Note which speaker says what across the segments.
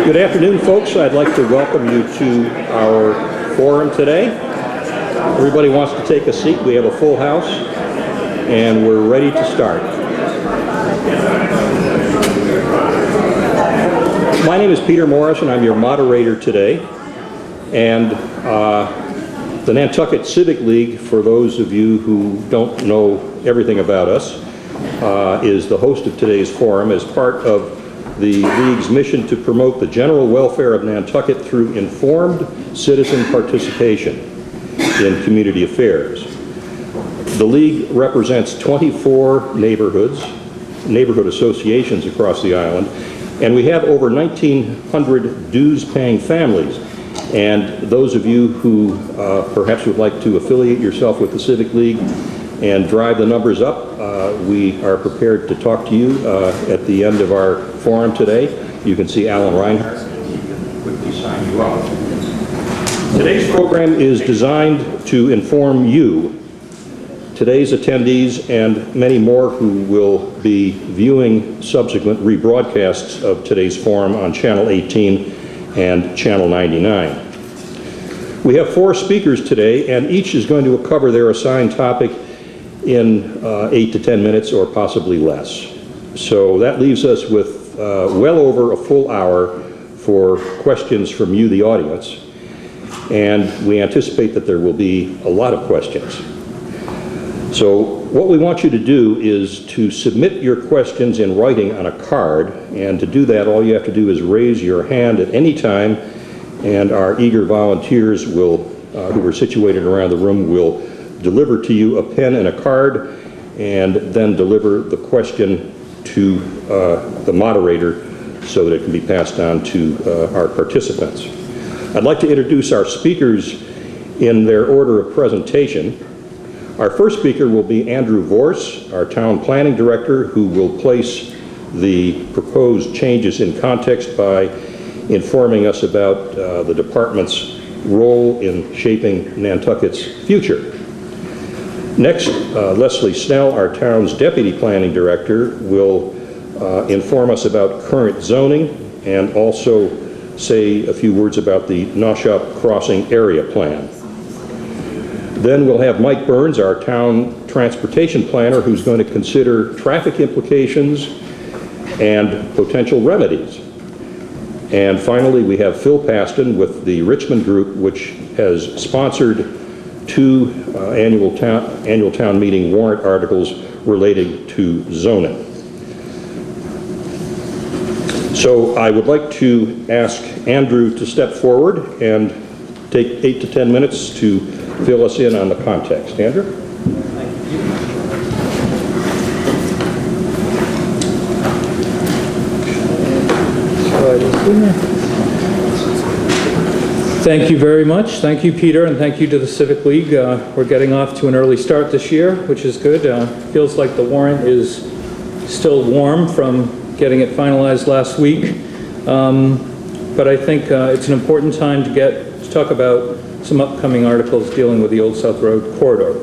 Speaker 1: Good afternoon, folks. I'd like to welcome you to our forum today. Everybody wants to take a seat. We have a full house, and we're ready to start. My name is Peter Morris, and I'm your moderator today. And the Nantucket Civic League, for those of you who don't know everything about us, is the host of today's forum as part of the League's mission to promote the general welfare of Nantucket through informed citizen participation in community affairs. The League represents 24 neighborhood associations across the island, and we have over 1,900 dues-paying families. And those of you who perhaps would like to affiliate yourself with the Civic League and drive the numbers up, we are prepared to talk to you at the end of our forum today. You can see Alan Reinhardt, and he can quickly sign you up. Today's program is designed to inform you, today's attendees, and many more who will be viewing subsequent rebroadcasts of today's forum on Channel 18 and Channel 99. We have 4 speakers today, and each is going to cover their assigned topic in 8 to 10 minutes or possibly less. So that leaves us with well over a full hour for questions from you, the audience, and we anticipate that there will be a lot of questions. So what we want you to do is to submit your questions in writing on a card, and to do that all you have to do is raise your hand at any time, and our eager volunteers will, who are situated around the room, will deliver to you a pen and a card, and then deliver the question to the moderator so that it can be passed on to our participants. I'd like to introduce our speakers in their order of presentation. Our first speaker will be Andrew Vorse, our town planning director, who will place the proposed changes in context by informing us about the department's role in shaping Nantucket's future. Next, Leslie Snell, our town's deputy planning director, will inform us about current zoning and also say a few words about the Naushop Crossing area plan. Then we'll have Mike Burns, our town transportation planner, who's going to consider traffic implications and potential remedies. And finally, we have Phil Paston with the Richmond Group, which has sponsored 2 annual town meeting warrant articles relating to zoning. So I would like to ask Andrew to step forward and take 8 to 10 minutes to fill us in on the context. Andrew?
Speaker 2: Thank you very much. Thank you, Peter, and thank you to the Civic League. We're getting off to an early start this year, which is good. Feels like the warrant is still warm from getting it finalized last week. But I think it's an important time to talk about some upcoming articles dealing with the Old South Road corridor.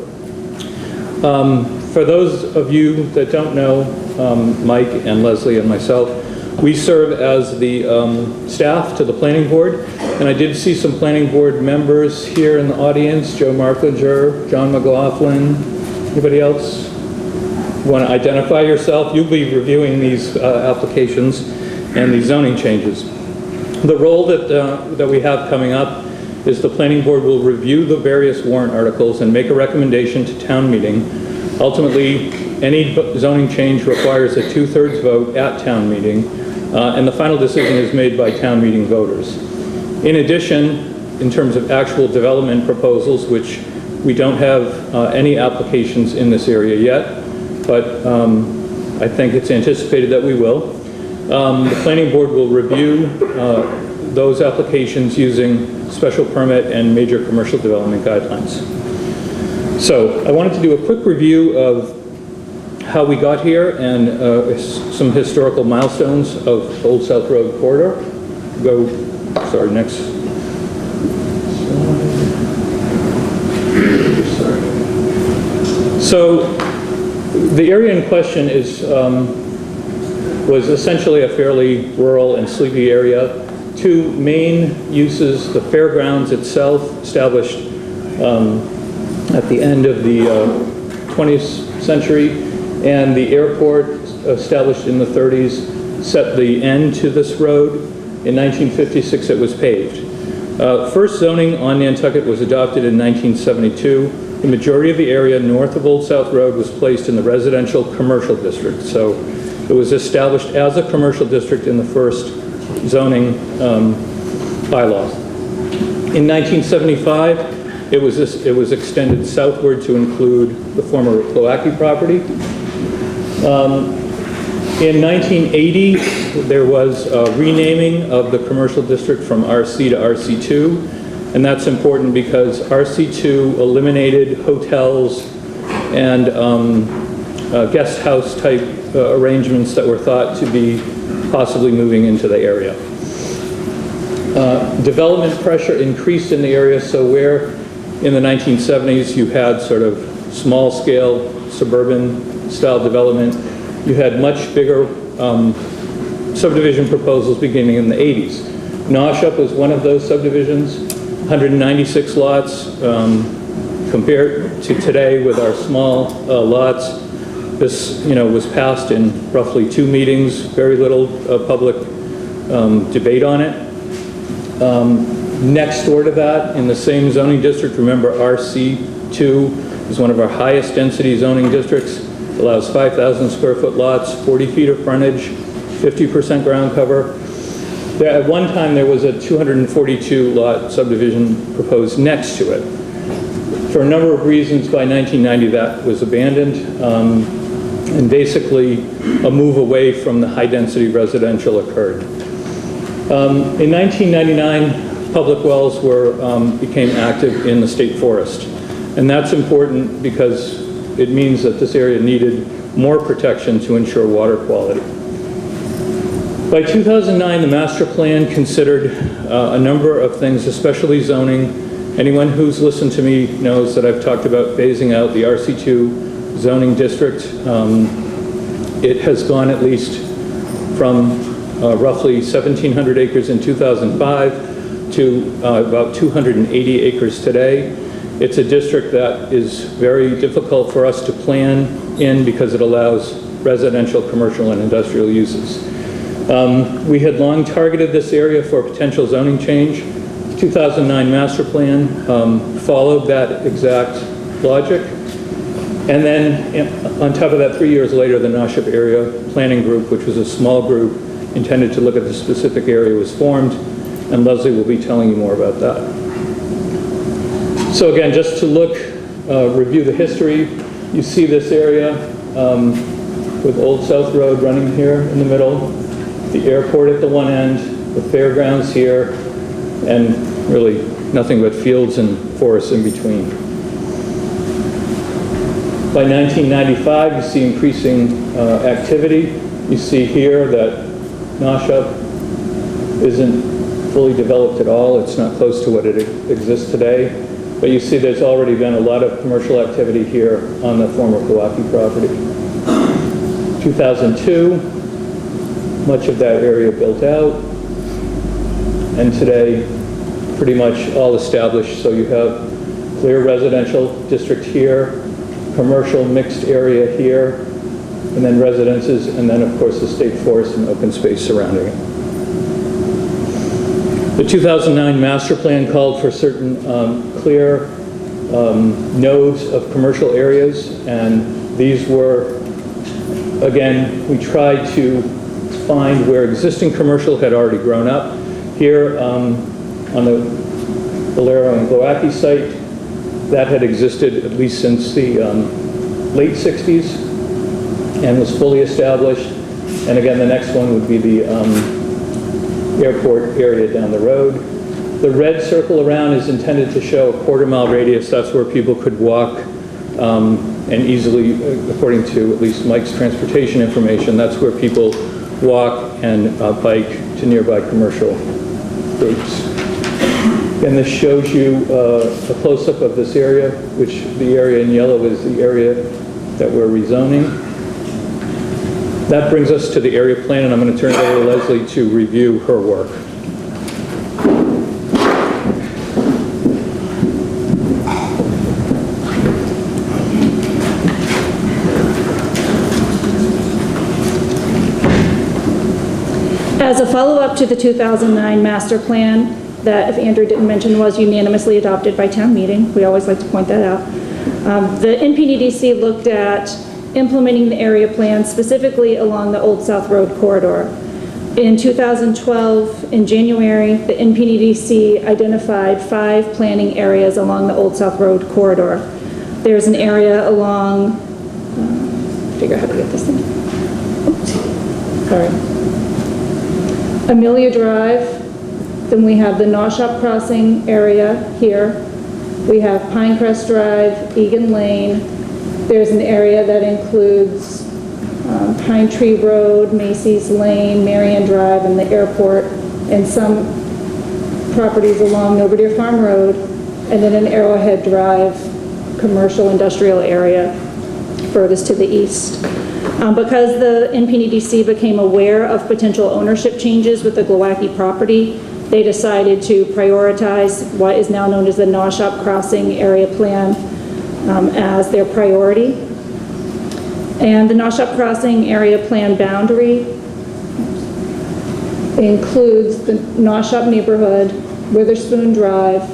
Speaker 2: For those of you that don't know, Mike and Leslie and myself, we serve as the staff to the planning board, and I did see some planning board members here in the audience: Joe Marklinger, John McLaughlin. Anybody else want to identify yourself? You'll be reviewing these applications and these zoning changes. The role that we have coming up is the planning board will review the various warrant articles and make a recommendation to town meeting. Ultimately, any zoning change requires a 2/3 vote at town meeting, and the final decision is made by town meeting voters. In addition, in terms of actual development proposals, which we don't have any applications in this area yet, but I think it's anticipated that we will. The planning board will review those applications using special permit and major commercial development guidelines. So I wanted to do a quick review of how we got here and some historical milestones of Old South Road corridor. Next. So the area in question is was essentially a fairly rural and sleepy area two main uses: the fairgrounds itself, established at the end of the 20th century, and the airport, established in the 30s, set the end to this road. In 1956, it was paved. First zoning on Nantucket was adopted in 1972. The majority of the area north of Old South Road was placed in the residential commercial district. So it was established as a commercial district in the first zoning bylaws. In 1975, it was extended southward to include the former Kloaki property. In 1980, there was a renaming of the commercial district from RC to RC2, and that's important because RC2 eliminated hotels and guest house type arrangements that were thought to be possibly moving into the area. Development pressure increased in the area, so where in the 1970s you had sort of small scale suburban style development, you had much bigger subdivision proposals beginning in the 80s. Noshup was one of those subdivisions, 196 lots. Compared to today with our small lots, this was passed in roughly 2 meetings, very little public debate on it. Next door to that, in the same zoning district, remember RC2 is one of our highest density zoning districts. Allows 5,000 square foot lots, 40 feet of frontage, 50% ground cover. At one time, there was a 242 lot subdivision proposed next to it. For a number of reasons, by 1990, that was abandoned, and basically a move away from the high density residential occurred. In 1999, public wells became active in the state forest. And that's important because it means that this area needed more protection to ensure water quality. By 2009, the master plan considered a number of things, especially zoning. Anyone who's listened to me knows that I've talked about phasing out the RC2 zoning district. It has gone at least from roughly 1,700 acres in 2005 to about 280 acres today. It's a district that is very difficult for us to plan in because it allows residential, commercial, and industrial uses. We had long targeted this area for potential zoning change. 2009 master plan followed that exact logic. And then on top of that, 3 years later, the Noshup Area Planning Group, which was a small group intended to look at the specific area, was formed, and Leslie will be telling you more about that. So again, just to review the history, you see this area with Old South Road running here in the middle, the airport at the one end, the fairgrounds here, and really nothing but fields and forests in between. By 1995, you see increasing activity. You see here that Noshup isn't fully developed at all. It's not close to what it exists today. But you see there's already been a lot of commercial activity here on the former Kloaki property. 2002, much of that area built out. And today, pretty much all established. So you have clear residential district here, commercial mixed area here, and then residences, and then of course the state forest and open space surrounding it. The 2009 master plan called for certain clear nodes of commercial areas, and these were, again, we tried to find where existing commercial had already grown up. Here on the Valero and Kloaki site, that had existed at least since the late 60s and was fully established. And again, the next one would be the airport area down the road. The red circle around is intended to show a quarter-mile radius. That's where people could walk and easily, according to at least Mike's transportation information, that's where people walk and bike to nearby commercial groups. And this shows you a close-up of this area, which the area in yellow is the area that we're rezoning. That brings us to the area plan, and I'm going to turn it over to Leslie to review her work.
Speaker 3: As a follow-up to the 2009 master plan that, if Andrew didn't mention, was unanimously adopted by town meeting, we always like to point that out, the NPDDC looked at implementing the area plan specifically along the Old South Road corridor. In 2012, in January, the NPDDC identified 5 planning areas along the Old South Road corridor. There's an area along, figure out how to get this thing. Oops. Sorry. Amelia Drive, then we have the Naushop Crossing area here. We have Pinecrest Drive, Egan Lane. There's an area that includes Pine Tree Road, Macy's Lane, Marion Drive, and the airport, and some properties along Novardeer Farm Road, and then an Arrowhead Drive commercial industrial area furthest to the east. Because the NPDDC became aware of potential ownership changes with the Glowacki property, they decided to prioritize what is now known as the Naushop Crossing Area Plan as their priority. And the Naushop Crossing Area Plan boundary includes the Naushop neighborhood, Witherspoon Drive,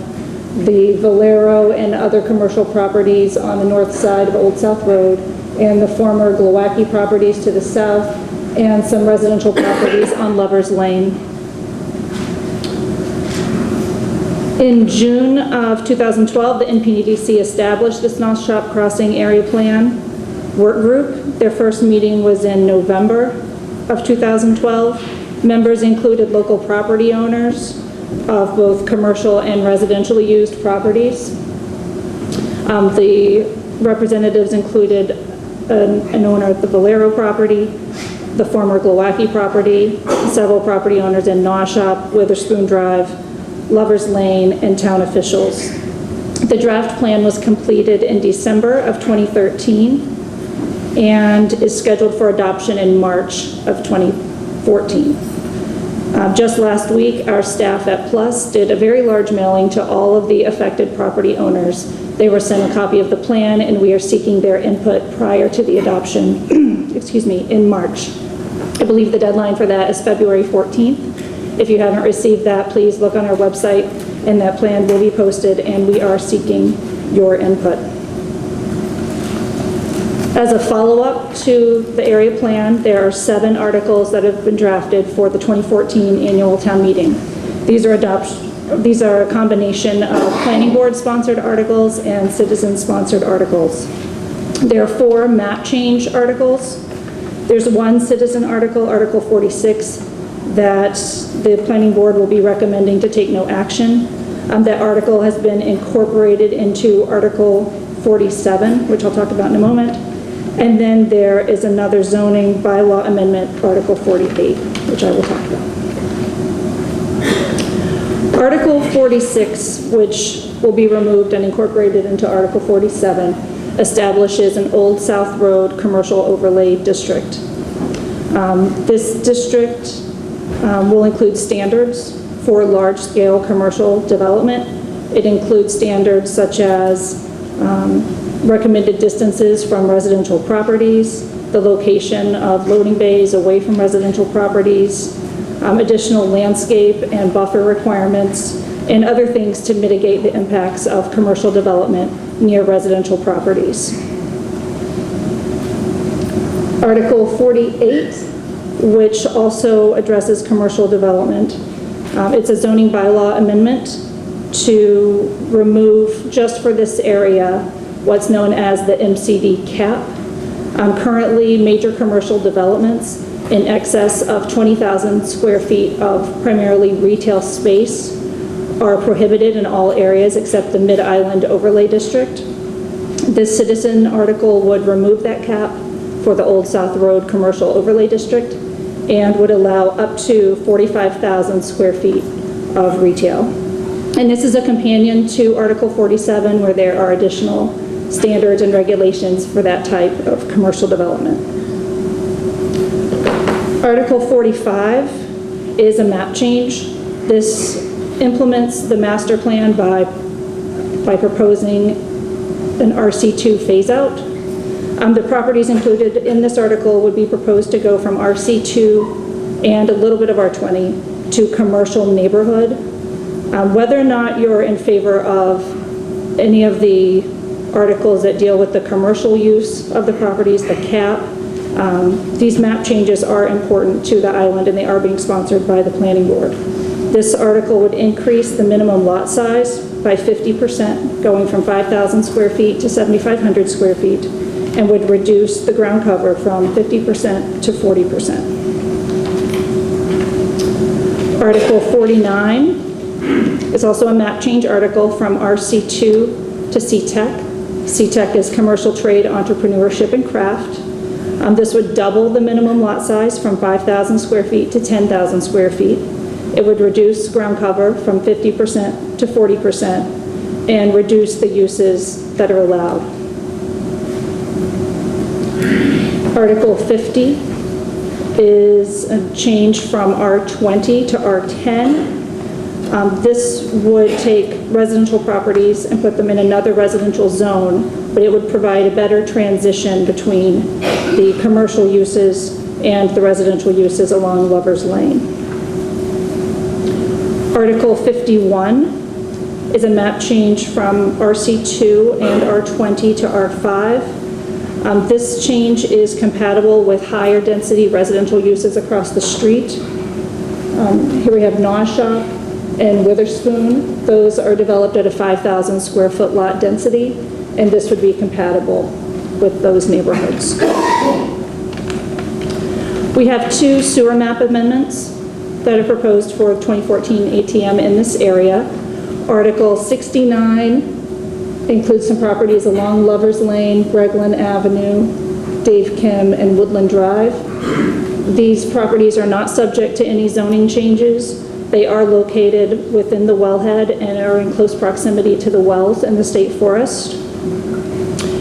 Speaker 3: the Valero and other commercial properties on the north side of Old South Road, and the former Glowacki properties to the south, and some residential properties on Lovers Lane. In June of 2012, the NPDDC established this Naushop Crossing Area Plan work group. Their first meeting was in November of 2012. Members included local property owners of both commercial and residentially used properties. The representatives included an owner of the Valero property, the former Glowacki property, several property owners in Naushop, Witherspoon Drive, Lovers Lane, and town officials. The draft plan was completed in December of 2013 and is scheduled for adoption in March of 2014. Just last week, our staff at Plus did a very large mailing to all of the affected property owners. They were sent a copy of the plan, and we are seeking their input prior to the adoption, excuse me, in March. I believe the deadline for that is February 14th. If you haven't received that, please look on our website, and that plan will be posted, and we are seeking your input. As a follow-up to the area plan, there are 7 articles that have been drafted for the 2014 annual town meeting. These are a combination of planning board sponsored articles and citizen sponsored articles. There are 4 map change articles. There's 1 citizen article, Article 46, that the planning board will be recommending to take no action. That article has been incorporated into Article 47, which I'll talk about in a moment. And then there is another zoning bylaw amendment, Article 48, which I will talk about. Article 46, which will be removed and incorporated into Article 47, establishes an Old South Road commercial overlay district. This district will include standards for large-scale commercial development. It includes standards such as recommended distances from residential properties, the location of loading bays away from residential properties, additional landscape and buffer requirements, and other things to mitigate the impacts of commercial development near residential properties. Article 48, which also addresses commercial development. It's a zoning bylaw amendment to remove, just for this area, what's known as the MCD cap. Currently, major commercial developments in excess of 20,000 square feet of primarily retail space are prohibited in all areas except the Mid-Island Overlay District. This citizen article would remove that cap for the Old South Road Commercial Overlay District and would allow up to 45,000 square feet of retail. And this is a companion to Article 47, where there are additional standards and regulations for that type of commercial development. Article 45 is a map change. This implements the master plan by proposing an RC2 phase out. The properties included in this article would be proposed to go from RC2 and a little bit of R20 to commercial neighborhood. Whether or not you're in favor of any of the articles that deal with the commercial use of the properties, the cap, these map changes are important to the island and they are being sponsored by the planning board. This article would increase the minimum lot size by 50%, going from 5,000 square feet to 7,500 square feet, and would reduce the ground cover from 50% to 40%. Article 49 is also a map change article from RC2 to CTEC. CTEC is Commercial Trade, Entrepreneurship, and Craft. This would double the minimum lot size from 5,000 square feet to 10,000 square feet. It would reduce ground cover from 50% to 40% and reduce the uses that are allowed. Article 50 is a change from R20 to R10. This would take residential properties and put them in another residential zone, but it would provide a better transition between the commercial uses and the residential uses along Lover's Lane. Article 51 is a map change from RC2 and R20 to R5. This change is compatible with higher density residential uses across the street. Here we have Gnaw Shop and Witherspoon. Those are developed at a 5,000 square foot lot density, and this would be compatible with those neighborhoods. We have two sewer map amendments that are proposed for 2014 ATM in this area. Article 69 includes some properties along Lover's Lane, Bregland Avenue, Dave Kim, and Woodland Drive. These properties are not subject to any zoning changes. They are located within the wellhead and are in close proximity to the wells in the state forest.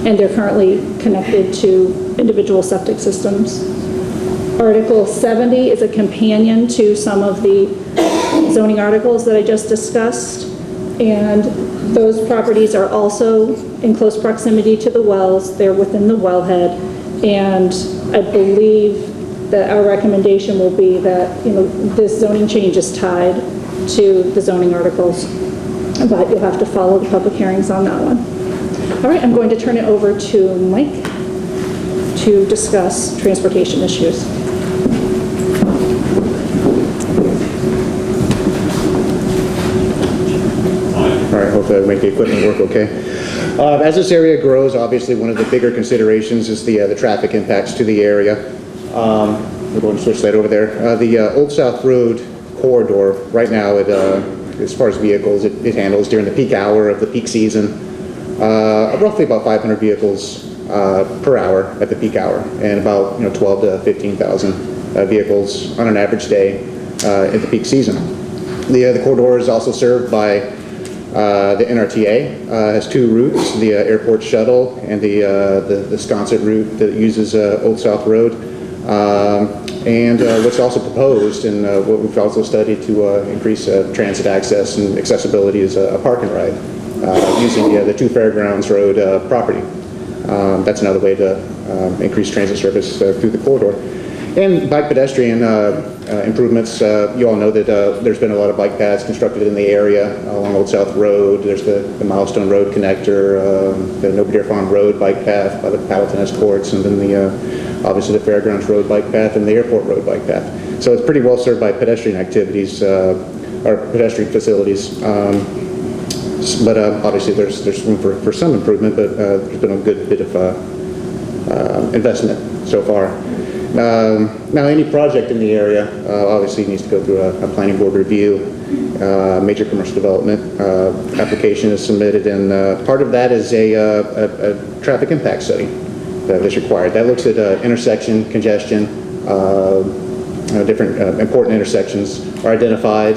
Speaker 3: And they're currently connected to individual septic systems. Article 70 is a companion to some of the zoning articles that I just discussed. And those properties are also in close proximity to the wells. They're within the wellhead. And I believe that our recommendation will be that, this zoning change is tied to the zoning articles, but you'll have to follow the public hearings on that one. All right, I'm going to turn it over to Mike to discuss transportation issues.
Speaker 4: All right, hope I make the equipment work okay. As this area grows, obviously one of the bigger considerations is the traffic impacts to the area. We're going to switch that over there. The Old South Road corridor, right now, as far as vehicles, it handles during the peak hour of the peak season, roughly about 500 vehicles per hour at the peak hour, and about 12 to 15,000 vehicles on an average day at the peak season. The corridor is also served by the NRTA. Has two routes: the airport shuttle and the Sconset route that uses Old South Road. And what's also proposed and what we've also studied to increase transit access and accessibility is a park and ride using the two Fairgrounds Road property. That's another way to increase transit service through the corridor. And bike pedestrian improvements. You all know that there's been a lot of bike paths constructed in the area along Old South Road. There's the Milestone Road connector, the Noble Farm Road bike path by the paddle tennis courts, and then obviously the Fairgrounds Road bike path and the Airport Road bike path. So it's pretty well served by pedestrian activities or pedestrian facilities. But obviously there's room for some improvement, but there's been a good bit of investment so far. Now any project in the area obviously needs to go through a planning board review. Major commercial development application is submitted, and part of that is a traffic impact study that is required. That looks at intersection congestion. Different important intersections are identified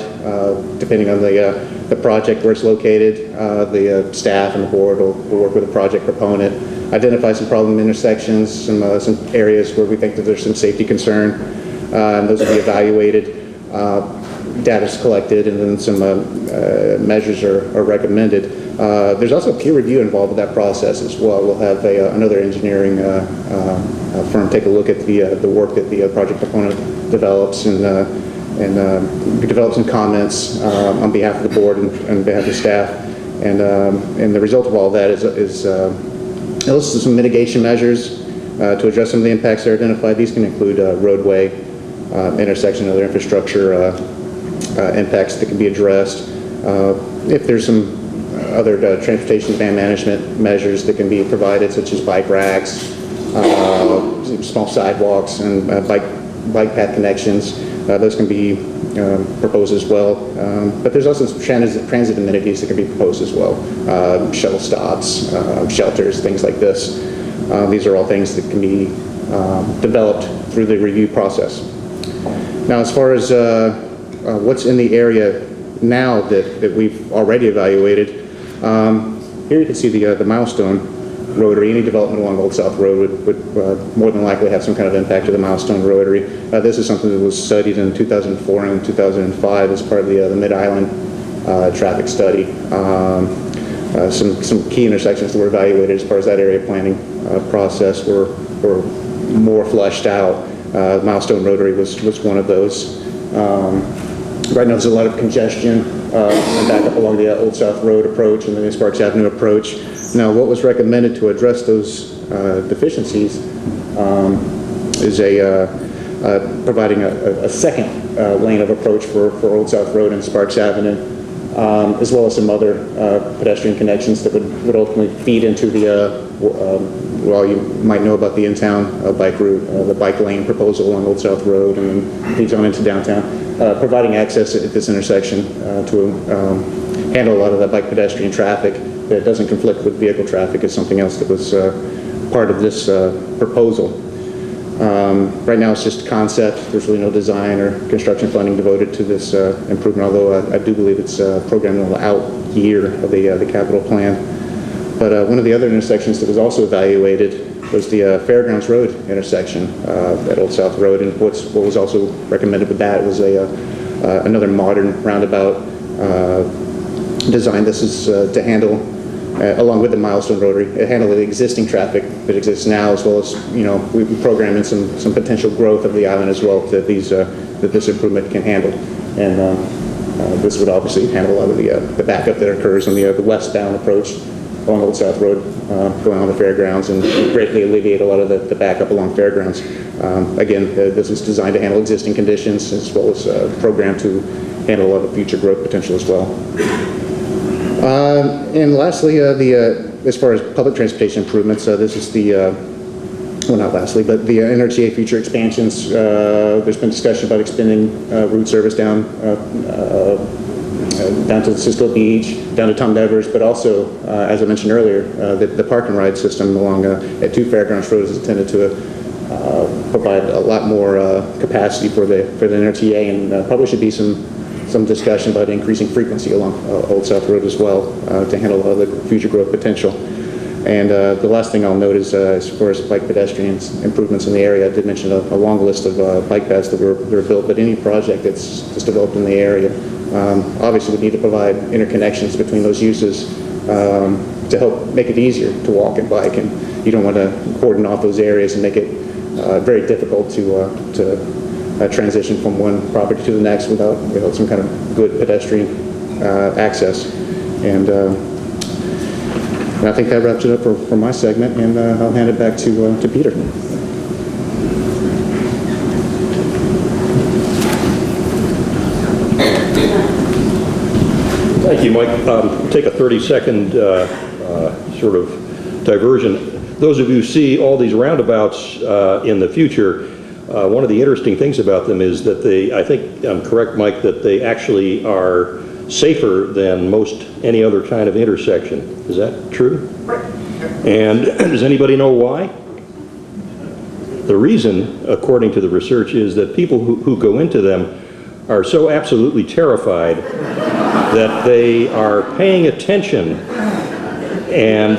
Speaker 4: depending on the project where it's located. The staff and the board will work with the project proponent, identify some problem intersections, some areas where we think that there's some safety concern, and those will be evaluated. data is collected and then some measures are recommended. There's also peer review involved with that process as well. We'll have another engineering firm take a look at the work that the project proponent develops and develop some comments on behalf of the board and on behalf of the staff. And the result of all that is it lists some mitigation measures to address some of the impacts that are identified. These can include roadway, intersection, other infrastructure impacts that can be addressed. If there's some other transportation demand management measures that can be provided, such as bike racks, small sidewalks, and bike path connections, those can be proposed as well. But there's also some transit amenities that can be proposed as well. Shuttle stops, shelters, things like this. These are all things that can be developed through the review process. Now, as far as what's in the area now that we've already evaluated, here you can see the milestone rotary. Any development along Old South Road would more than likely have some kind of impact to the milestone rotary. This is something that was studied in 2004 and 2005 as part of the Mid-Island traffic study. Some key intersections that were evaluated as part of that area planning process were more fleshed out. Milestone rotary was one of those. Right now there's a lot of congestion back up along the Old South Road approach and the Sparks Avenue approach. Now, what was recommended to address those deficiencies is providing a second lane of approach for Old South Road and Sparks Avenue, as well as some other pedestrian connections that would ultimately feed into the, well, you might know about the in-town bike route, the bike lane proposal on Old South Road, and then feeds on into downtown. Providing access at this intersection to handle a lot of that bike pedestrian traffic that doesn't conflict with vehicle traffic is something else that was part of this proposal. Right now it's just a concept. There's really no design or construction funding devoted to this improvement, although I do believe it's programmed in the out year of the capital plan. But one of the other intersections that was also evaluated was the Fairgrounds Road intersection at Old South Road, and what was also recommended with that was another modern roundabout design. This is to handle, along with the milestone rotary, handle the existing traffic that exists now, as well as, you know, we program in some potential growth of the island as well that this improvement can handle. And this would obviously handle a lot of the backup that occurs on the westbound approach along Old South Road, going on the fairgrounds, and greatly alleviate a lot of the backup along fairgrounds. Again, this is designed to handle existing conditions as well as programmed to handle a lot of future growth potential as well. And lastly, as far as public transportation improvements, this is well, not lastly, but the NRTA future expansions. There's been discussion about extending route service down to Cisco Beach, down to Tom Nevers, but also, as I mentioned earlier, the park and ride system along at 2 Fairgrounds Road is intended to provide a lot more capacity for the NRTA, and probably should be some discussion about increasing frequency along Old South Road as well to handle all the future growth potential. And the last thing I'll note is as far as bike pedestrian improvements in the area, I did mention a long list of bike paths that were built, but any project that's developed in the area obviously would need to provide interconnections between those uses to help make it easier to walk and bike, and you don't want to cordon off those areas and make it very difficult to transition from one property to the next without some kind of good pedestrian access. And I think that wraps it up for my segment, and I'll hand it back to Peter.
Speaker 1: Thank you, Mike. Take a 30-second sort of diversion. Those of you who see all these roundabouts in the future, one of the interesting things about them is that I think I'm correct, Mike, that they actually are safer than most any other kind of intersection. Is that true? Right. And does anybody know why? The reason, according to the research, is that people who go into them are so absolutely terrified that they are paying attention, and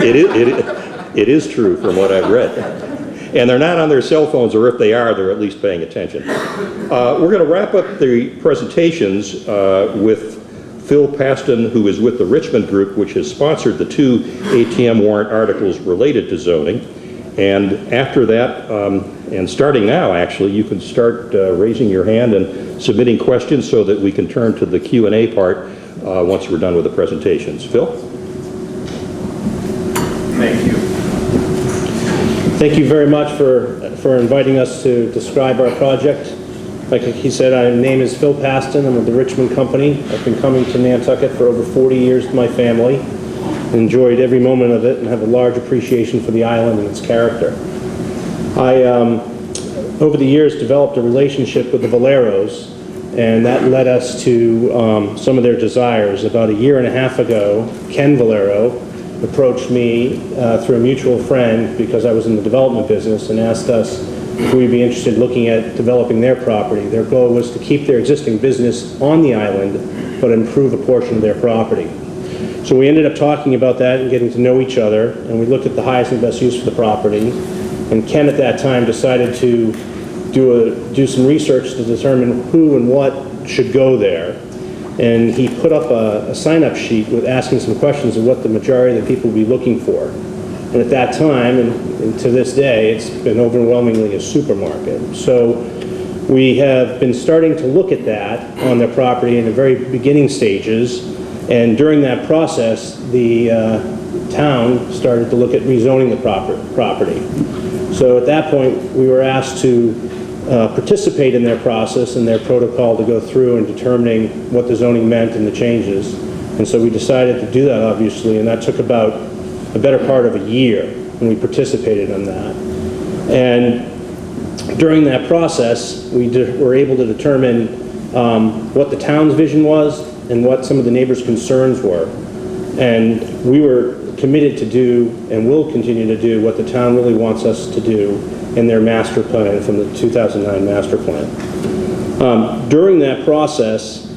Speaker 1: it is true from what I've read. And they're not on their cell phones, or if they are, they're at least paying attention. We're going to wrap up the presentations with Phil Paston, who is with the Richmond Group, which has sponsored the 2 ATM warrant articles related to zoning. And after that, and starting now actually, you can start raising your hand and submitting questions so that we can turn to the Q&A part once we're done with the presentations. Phil?
Speaker 5: Thank you. Thank you very much for inviting us to describe our project. Like he said, my name is Phil Paston. I'm with the Richmond Company. I've been coming to Nantucket for over 40 years with my family. Enjoyed every moment of it and have a large appreciation for the island and its character. I, over the years, developed a relationship with the Valeros, and that led us to some of their desires. About a year and a half ago, Ken Valero approached me through a mutual friend because I was in the development business and asked us if we'd be interested in looking at developing their property. Their goal was to keep their existing business on the island, but improve a portion of their property. So we ended up talking about that and getting to know each other, and we looked at the highest and best use for the property. And Ken at that time decided to do some research to determine who and what should go there. And he put up a sign-up sheet with asking some questions of what the majority of the people would be looking for. And at that time, and to this day, it's been overwhelmingly a supermarket. So we have been starting to look at that on their property in the very beginning stages. And during that process, the town started to look at rezoning the property. So at that point, we were asked to participate in their process and their protocol to go through and determining what the zoning meant and the changes. And so we decided to do that, obviously, and that took about a better part of a year, and we participated in that. And during that process, we were able to determine what the town's vision was and what some of the neighbors' concerns were. And we were committed to do, and will continue to do, what the town really wants us to do in their master plan from the 2009 master plan. During that process,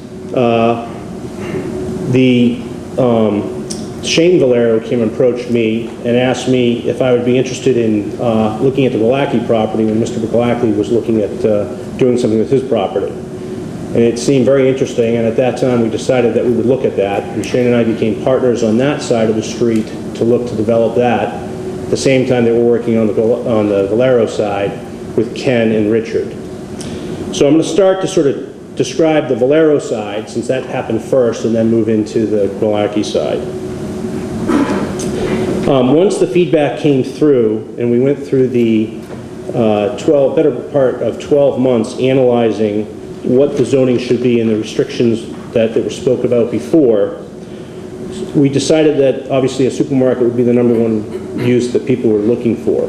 Speaker 5: Shane Valero came and approached me and asked me if I would be interested in looking at the Galacki property when Mr. Galacki was looking at doing something with his property. And it seemed very interesting, and at that time we decided that we would look at that, and Shane and I became partners on that side of the street to look to develop that. At the same time that we're working on the Valero side with Ken and Richard. So I'm going to start to sort of describe the Valero side, since that happened first, and then move into the Galacki side. Once the feedback came through, and we went through the better part of 12 months analyzing what the zoning should be and the restrictions that were spoke about before, we decided that obviously a supermarket would be the #1 use that people were looking for.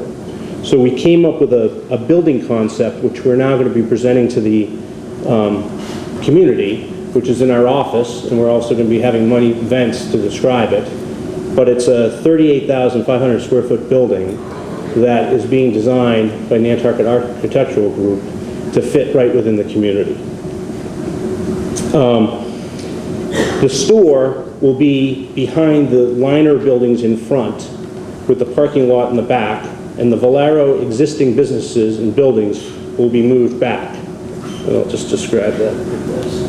Speaker 5: So we came up with a building concept, which we're now going to be presenting to the community, which is in our office, and we're also going to be having money events to describe it. But it's a 38,500 square foot building that is being designed by Nantucket Architectural Group to fit right within the community. The store will be behind the liner buildings in front with the parking lot in the back, and the Valero existing businesses and buildings will be moved back. And I'll just describe that with this.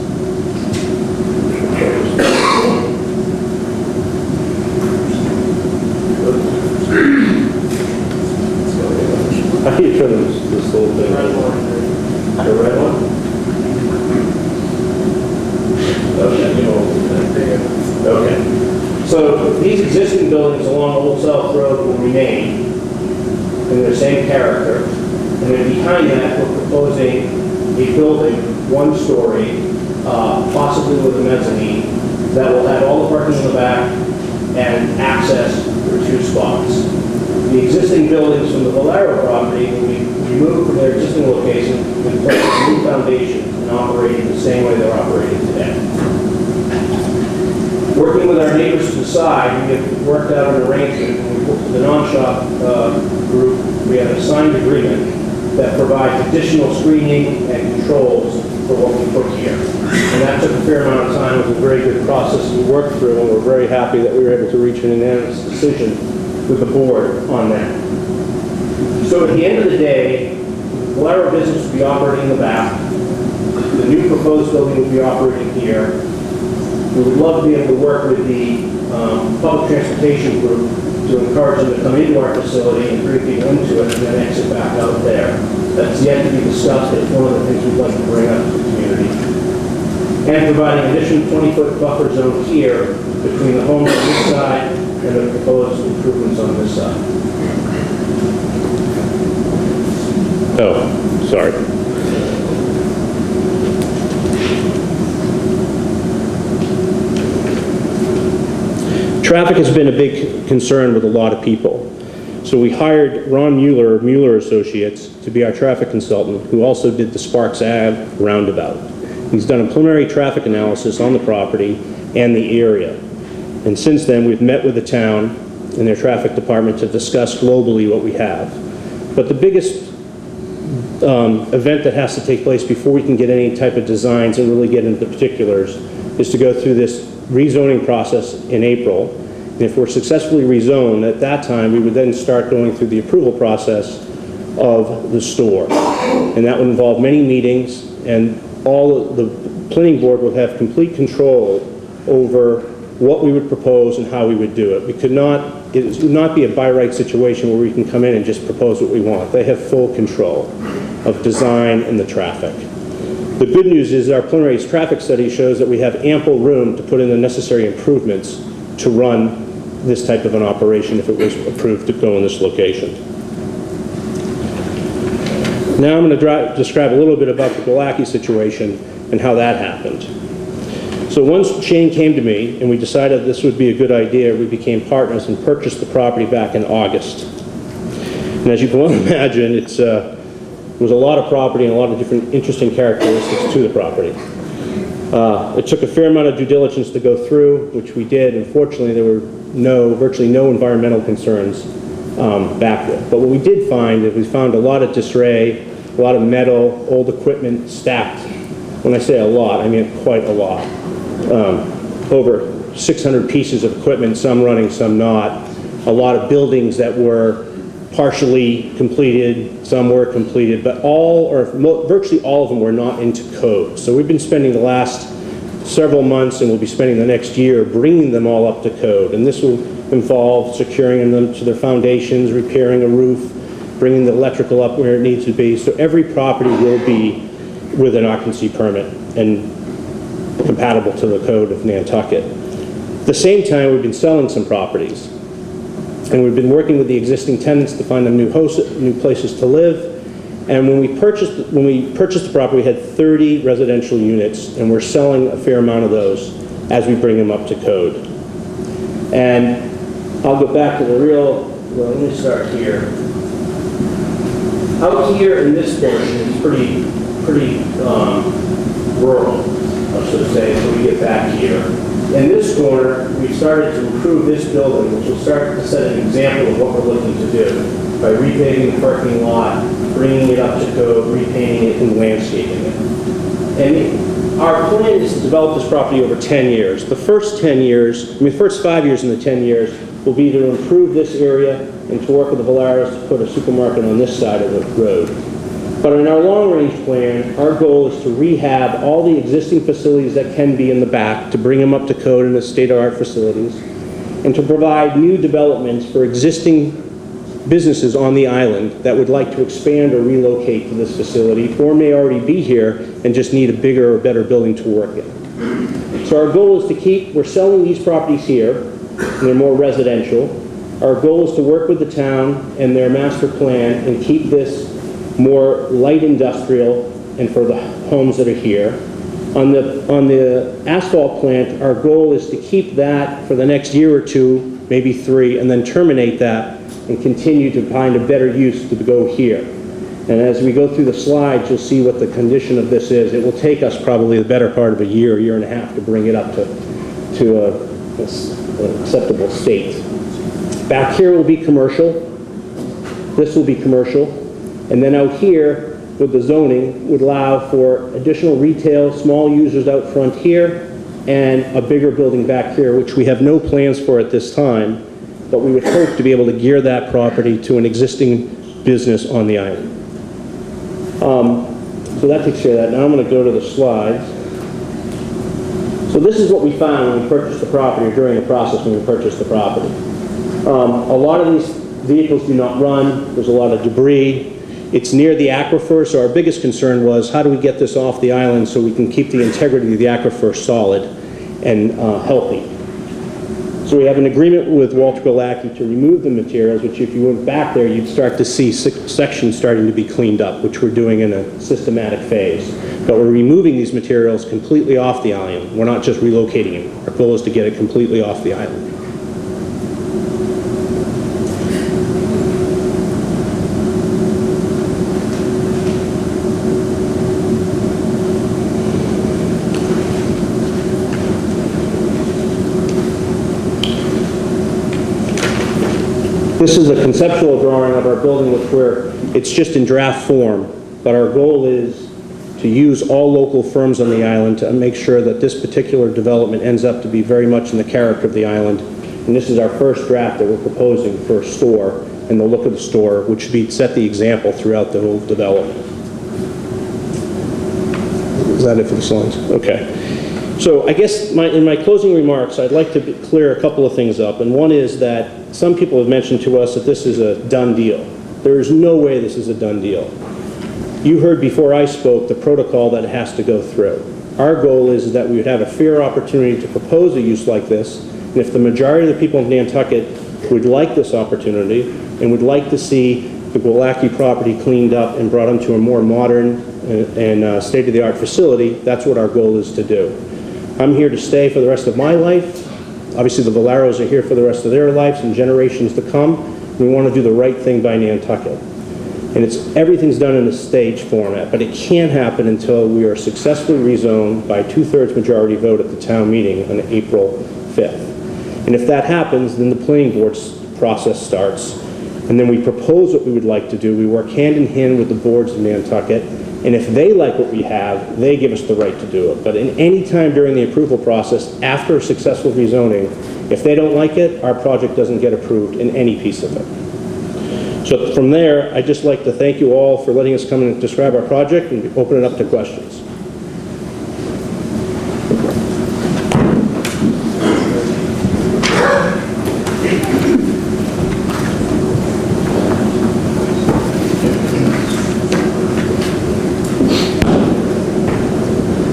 Speaker 5: How do you turn this little thing? The red one? Okay. So these existing buildings along Old South Road will remain in their same character. And then behind that, we're proposing a building, 1 story, possibly with a mezzanine, that will have all the parking in the back and access for 2 spots. The existing buildings from the Valero property will be removed from their existing location and placed a new foundation and operated the same way they're operating today. Working with our neighbors to the side, we have worked out an arrangement with the non-shop group. We have a signed agreement that provides additional screening and controls for what we put here. And that took a fair amount of time. It was a very good process we worked through, and we're very happy that we were able to reach an unanimous decision with the board on that. So at the end of the day, the Valero business will be operating in the back. The new proposed building will be operating here. We would love to be able to work with the public transportation group to encourage them to come into our facility and bring people into it and then exit back out there. That's yet to be discussed. It's one of the things we'd like to bring up to the community. And providing an additional 20-foot buffer zone here between the homes on this side and the proposed improvements on this side.
Speaker 1: Oh, sorry. Traffic has been a big concern with a lot of people. So we hired Ron Mueller of Mueller Associates to be our traffic consultant, who also did the Sparks Ave roundabout. He's done a preliminary traffic analysis on the property and the area. And since then, we've met with the town and their traffic department to discuss globally what we have. But the biggest event that has to take place before we can get any type of designs and really get into the particulars is to go through this rezoning process in April. And if we're successfully rezoned, at that time, we would then start going through the approval process of the store. And that would involve many meetings, and all of the planning board would have complete control over what we would propose and how we would do it. It would not be a by right situation where we can come in and just propose what we want. They have full control of design and the traffic. The good news is our preliminary traffic study shows that we have ample room to put in the necessary improvements to run this type of an operation if it was approved to go in this location. Now I'm going to describe a little bit about the Galacki situation and how that happened. So once Shane came to me and we decided this would be a good idea, we became partners and purchased the property back in August. And as you can well imagine, it was a lot of property and a lot of different interesting characteristics to the property. It took a fair amount of due diligence to go through, which we did. Unfortunately, there were virtually no environmental concerns back there. But what we did find is we found a lot of disarray, a lot of metal, old equipment stacked. When I say a lot, I mean quite a lot. Over 600 pieces of equipment, some running, some not. A lot of buildings that were partially completed, some were completed, but virtually all of them were not into code. So we've been spending the last several months, and we'll be spending the next year, bringing them all up to code. And this will involve securing them to their foundations, repairing a roof, bringing the electrical up where it needs to be. So every property will be with an occupancy permit and compatible to the code of Nantucket. At the same time, we've been selling some properties. And we've been working with the existing tenants to find them new places to live. And when we purchased the property, we had 30 residential units, and we're selling a fair amount of those as we bring them up to code. And I'll go back to well, let me start here. Out here in this portion is pretty rural, I should say, so we get back here. In this corner, we've started to improve this building, which will start to set an example of what we're looking to do by repaving the parking lot, bringing it up to code, repainting it, and landscaping it. And our plan is to develop this property over 10 years. The first 10 years, first 5 years in the 10 years will be to improve this area and to work with the Valeros to put a supermarket on this side of the road. But in our long-range plan, our goal is to rehab all the existing facilities that can be in the back, to bring them up to code in the state-of-the-art facilities, and to provide new developments for existing businesses on the island that would like to expand or relocate to this facility, or may already be here and just need a bigger or better building to work in. So our goal is to we're selling these properties here, and they're more residential. Our goal is to work with the town and their master plan and keep this more light industrial and for the homes that are here. On the asphalt plant, our goal is to keep that for the next year or two, maybe 3, and then terminate that and continue to find a better use to go here. And as we go through the slides, you'll see what the condition of this is. It will take us probably the better part of a year and a half to bring it up to an acceptable state. Back here will be commercial. This will be commercial. And then out here, with the zoning, would allow for additional retail, small users out front here, and a bigger building back here, which we have no plans for at this time, but we would hope to be able to gear that property to an existing
Speaker 5: business on the island. So that takes care of that. Now I'm going to go to the slides. So this is what we found when we purchased the property, or during the process when we purchased the property. A lot of these vehicles do not run. There's a lot of debris. It's near the aquifer, so our biggest concern was how do we get this off the island so we can keep the integrity of the aquifer solid and healthy. So we have an agreement with Walter Galacki to remove the materials, which if you went back there, you'd start to see sections starting to be cleaned up, which we're doing in a systematic phase. But we're removing these materials completely off the island. We're not just relocating them. Our goal is to get it completely off the island. This is a conceptual drawing of our building, it's just in draft form, but our goal is to use all local firms on the island to make sure that this particular development ends up to be very much in the character of the island. And this is our first draft that we're proposing for a store and the look of the store, which should set the example throughout the whole development. Is that it for the slides? Okay. So I guess in my closing remarks, I'd like to clear a couple of things up. And one is that some people have mentioned to us that this is a done deal. There is no way this is a done deal. You heard before I spoke the protocol that it has to go through. Our goal is that we would have a fair opportunity to propose a use like this. And if the majority of the people in Nantucket would like this opportunity and would like to see the Galacki property cleaned up and brought into a more modern and state-of-the-art facility, that's what our goal is to do. I'm here to stay for the rest of my life. Obviously, the Valeros are here for the rest of their lives and generations to come. We want to do the right thing by Nantucket. And everything's done in a stage format, but it can't happen until we are successfully rezoned by 2/3 majority vote at the town meeting on April 5th. And if that happens, then the planning board's process starts. And then we propose what we would like to do. We work hand in hand with the boards of Nantucket. And if they like what we have, they give us the right to do it. But in any time during the approval process, after a successful rezoning, if they don't like it, our project doesn't get approved in any piece of it. So from there, I'd just like to thank you all for letting us come and describe our project and open it up to questions.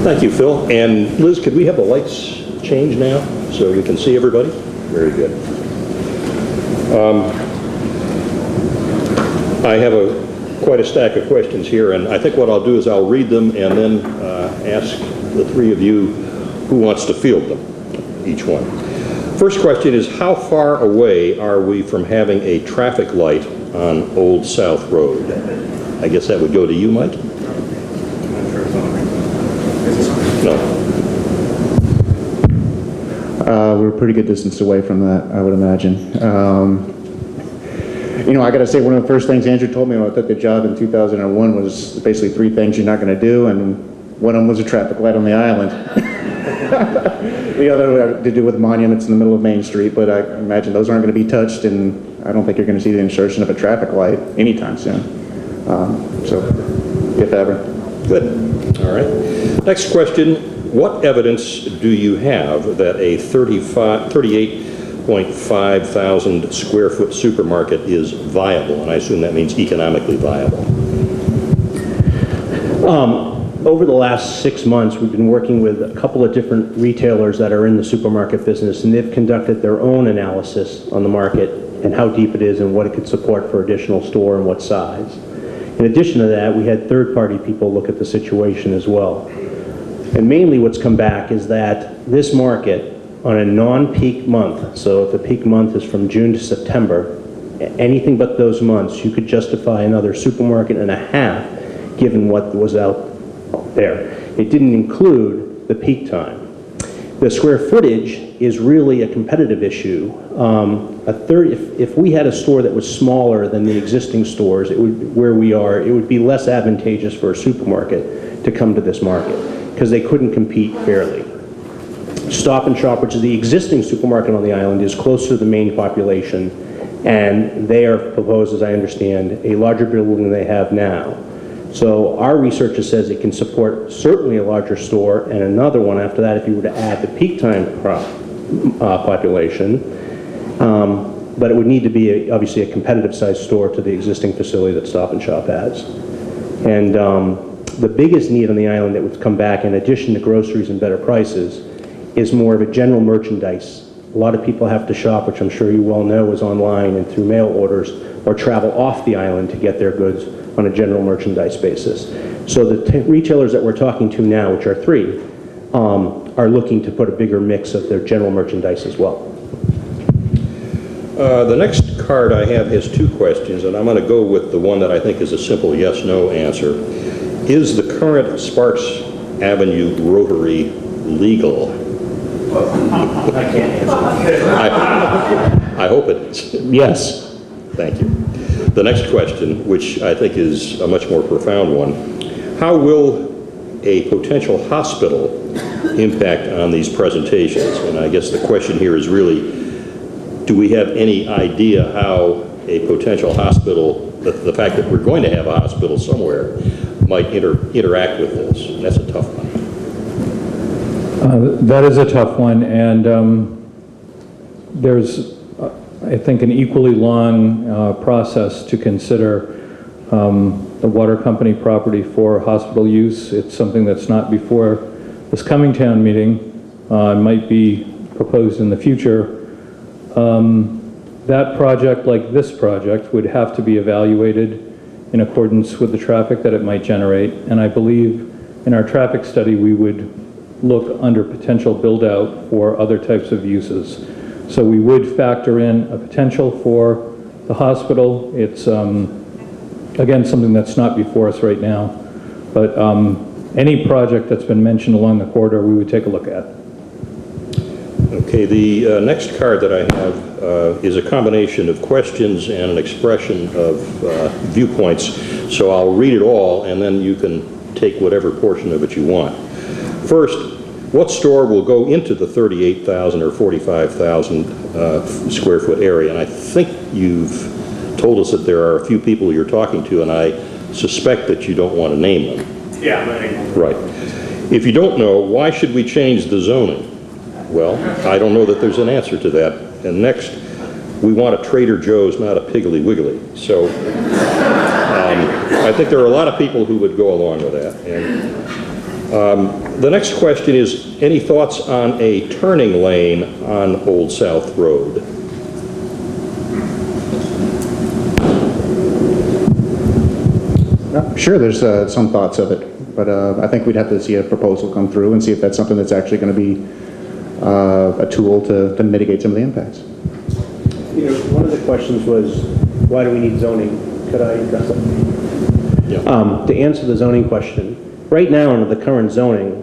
Speaker 1: Thank you, Phil. And Liz, could we have the lights change now so we can see everybody? Very good. I have quite a stack of questions here, and I think what I'll do is I'll read them and then ask the three of you who wants to field them, each one. First question is, how far away are we from having a traffic light on Old South Road? I guess that would go to you, Mike? No.
Speaker 4: We're a pretty good distance away from that, I would imagine. You know, I got to say, one of the first things Andrew told me when I took the job in 2001 was basically 3 things you're not going to do, and one of them was a traffic light on the island. The other had to do with monuments in the middle of Main Street, but I imagine those aren't going to be touched, and I don't think you're going to see the insertion of a traffic light anytime soon. So, if ever.
Speaker 1: Good. All right. Next question. What evidence do you have that a 38.5 thousand square foot supermarket is viable? And I assume that means economically viable.
Speaker 5: Over the last 6 months, we've been working with a couple of different retailers that are in the supermarket business, and they've conducted their own analysis on the market and how deep it is and what it could support for additional store and what size. In addition to that, we had third-party people look at the situation as well. And mainly what's come back is that this market, on a non-peak month, so if the peak month is from June to September, anything but those months, you could justify another supermarket and a half, given what was out there. It didn't include the peak time. The square footage is really a competitive issue. If we had a store that was smaller than the existing stores, where we are, it would be less advantageous for a supermarket to come to this market because they couldn't compete fairly. Stop and Shop, which is the existing supermarket on the island, is closer to the main population And they are proposed, as I understand, a larger building than they have now. So our research says it can support certainly a larger store and another one after that if you were to add the peak time population. But it would need to be obviously a competitive sized store to the existing facility that Stop and Shop has. And the biggest need on the island that would come back in addition to groceries and better prices is more of a general merchandise. A lot of people have to shop, which I'm sure you well know is online and through mail orders, or travel off the island to get their goods on a general merchandise basis. So the retailers that we're talking to now, which are 3, are looking to put a bigger mix of their general merchandise as well.
Speaker 1: The next card I have has 2 questions, and I'm going to go with the one that I think is a simple yes/no answer. Is the current Sparks Avenue Rotary legal?
Speaker 5: I can't answer.
Speaker 1: I hope it is.
Speaker 5: Yes.
Speaker 1: Thank you. The next question, which I think is a much more profound one, how will a potential hospital impact on these presentations? And I guess the question here is really, do we have any idea how a potential hospital, the fact that we're going to have a hospital somewhere, might interact with this? And that's a tough one.
Speaker 2: That is a tough one, and there's, I think, an equally long process to consider the water company property for hospital use. It's something that's not before this coming town meeting, might be proposed in the future. That project, like this project, would have to be evaluated in accordance with the traffic that it might generate, and I believe in our traffic study we would look under potential build-out for other types of uses. So we would factor in a potential for the hospital. It's, again, something that's not before us right now, but any project that's been mentioned along the corridor we would take a look at.
Speaker 1: Okay, the next card that I have is a combination of questions and an expression of viewpoints, so I'll read it all and then you can take whatever portion of it you want. First, what store will go into the 38,000 or 45,000 square foot area? And I think you've told us that there are a few people you're talking to, and I suspect that you don't want to name them.
Speaker 5: Yeah, I'm not naming them.
Speaker 1: Right. If you don't know, why should we change the zoning? Well, I don't know that there's an answer to that. And next, we want a Trader Joe's, not a Piggly Wiggly. So I think there are a lot of people who would go along with that. And the next question is, any thoughts on a turning lane on Old South Road?
Speaker 4: Sure, there's some thoughts of it, but I think we'd have to see a proposal come through and see if that's something that's actually going to be a tool to mitigate some of the impacts.
Speaker 5: You know, one of the questions was, why do we need zoning? Could I address that?
Speaker 1: Yeah.
Speaker 5: To answer the zoning question, right now under the current zoning,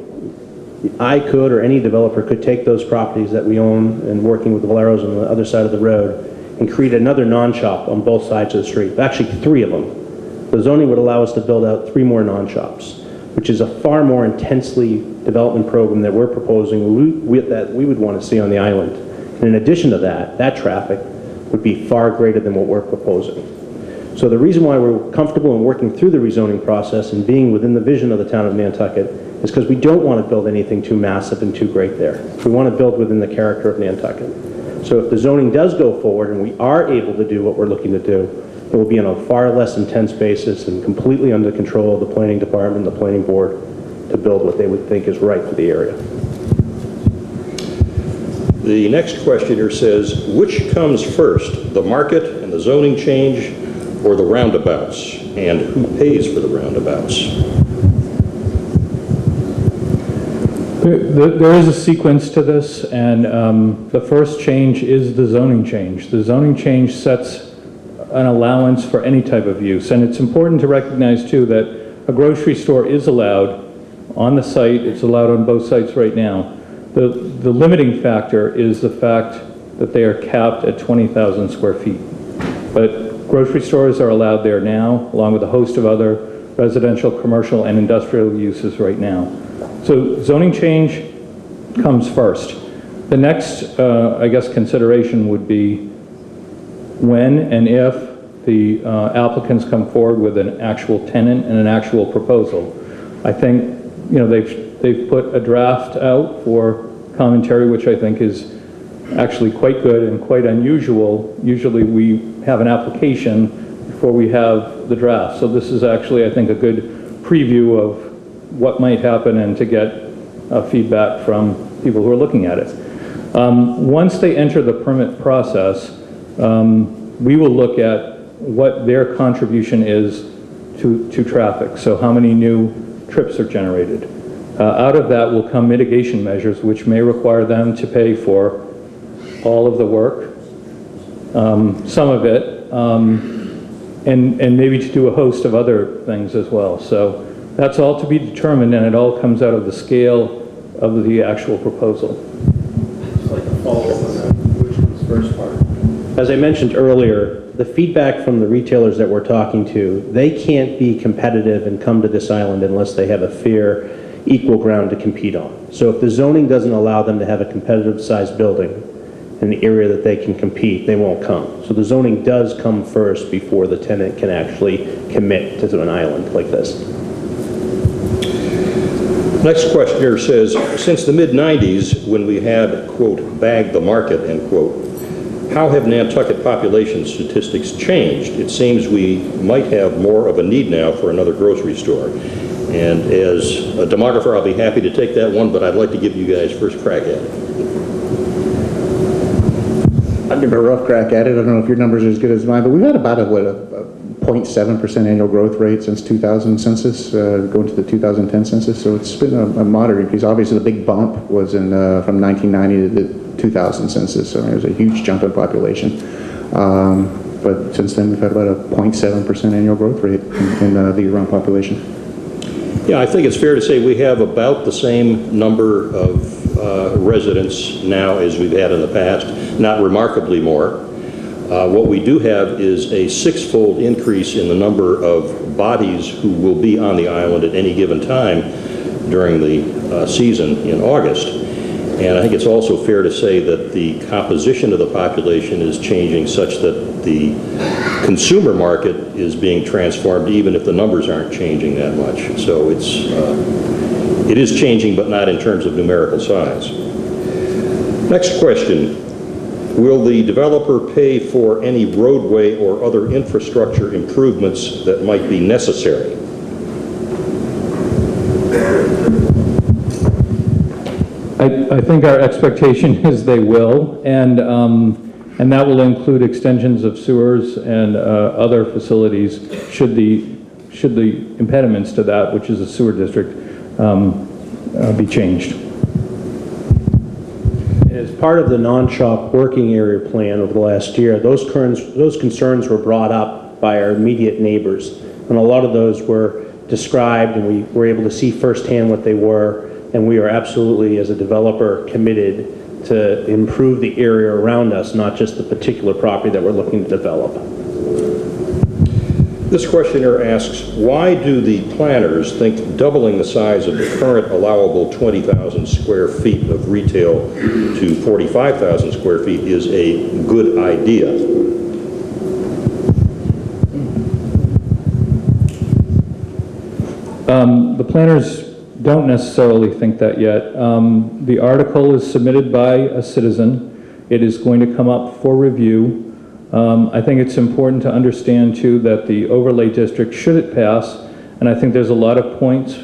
Speaker 5: I could, or any developer could take those properties that we own and working with the Valeros on the other side of the road and create another non-shop on both sides of the street, actually 3 of them. The zoning would allow us to build out 3 more non-shops, which is a far more intensely development program that we're proposing that we would want to see on the island. And in addition to that, that traffic would be far greater than what we're proposing. So the reason why we're comfortable in working through the rezoning process and being within the vision of the town of Nantucket is because we don't want to build anything too massive and too great there. We want to build within the character of Nantucket. So if the zoning does go forward and we are able to do what we're looking to do, it will be on a far less intense basis and completely under control of the planning department and the planning board to build what they would think is right for the area.
Speaker 1: The next questioner says, which comes first, the market and the zoning change, or the roundabouts? And who pays for the roundabouts?
Speaker 2: There is a sequence to this, and the first change is the zoning change. The zoning change sets an allowance for any type of use, and it's important to recognize too that a grocery store is allowed on the site. It's allowed on both sites right now. The limiting factor is the fact that they are capped at 20,000 square feet. But grocery stores are allowed there now, along with a host of other residential, commercial, and industrial uses right now. So zoning change comes first. The next, I guess, consideration would be when and if the applicants come forward with an actual tenant and an actual proposal. I think, you know, they've put a draft out for commentary, which I think is actually quite good and quite unusual. Usually we have an application before we have the draft. So this is actually, I think, a good preview of what might happen and to get feedback from people who are looking at it. Once they enter the permit process, we will look at what their contribution is to traffic. So how many new trips are generated. Out of that will come mitigation measures, which may require them to pay for all of the work, some of it, and maybe to do a host of other things as well. So that's all to be determined, and it all comes out of the scale of the actual proposal.
Speaker 5: Just like a follow-up on that, which was first part. As I mentioned earlier, the feedback from the retailers that we're talking to, they can't be competitive and come to this island unless they have a fair, equal ground to compete on. So if the zoning doesn't allow them to have a competitive sized building in the area that they can compete, they won't come. So the zoning does come first before the tenant can actually commit to an island like this.
Speaker 1: Next questioner says, since the mid-90s, when we had, quote, bagged the market, end quote, how have Nantucket population statistics changed? It seems we might have more of a need now for another grocery store. And as a demographer, I'll be happy to take that one, but I'd like to give you guys first crack at it.
Speaker 4: I'll give a rough crack at it. I don't know if your numbers are as good as mine, but we've had about a 0.7% annual growth rate since 2000 census, going to the 2010 census. So it's been a moderate increase. Obviously, the big bump was in from 1990 to the 2000 census. So there was a huge jump in population. But since then, we've had about a 0.7% annual growth rate in the year-round population.
Speaker 1: Yeah, I think it's fair to say we have about the same number of residents now as we've had in the past, not remarkably more. What we do have is a six-fold increase in the number of bodies who will be on the island at any given time during the season in August. And I think it's also fair to say that the composition of the population is changing such that the consumer market is being transformed even if the numbers aren't changing that much. So it is changing, but not in terms of numerical size. Next question. Will the developer pay for any roadway or other infrastructure improvements that might be necessary?
Speaker 2: I think our expectation is they will, and that will include extensions of sewers and other facilities should the impediments to that, which is a sewer district, be changed.
Speaker 5: As part of the non-shop working area plan over the last year, those concerns were brought up by our immediate neighbors, and a lot of those were described, and we were able to see firsthand what they were. And we are absolutely, as a developer, committed to improve the area around us, not just the particular property that we're looking to develop.
Speaker 1: This questioner asks, why do the planners think doubling the size of the current allowable 20,000 square feet of retail to 45,000 square feet is a good idea?
Speaker 2: The planners don't necessarily think that yet. The article is submitted by a citizen. It is going to come up for review. I think it's important to understand too that the overlay district, should it pass, and I think there's a lot of points,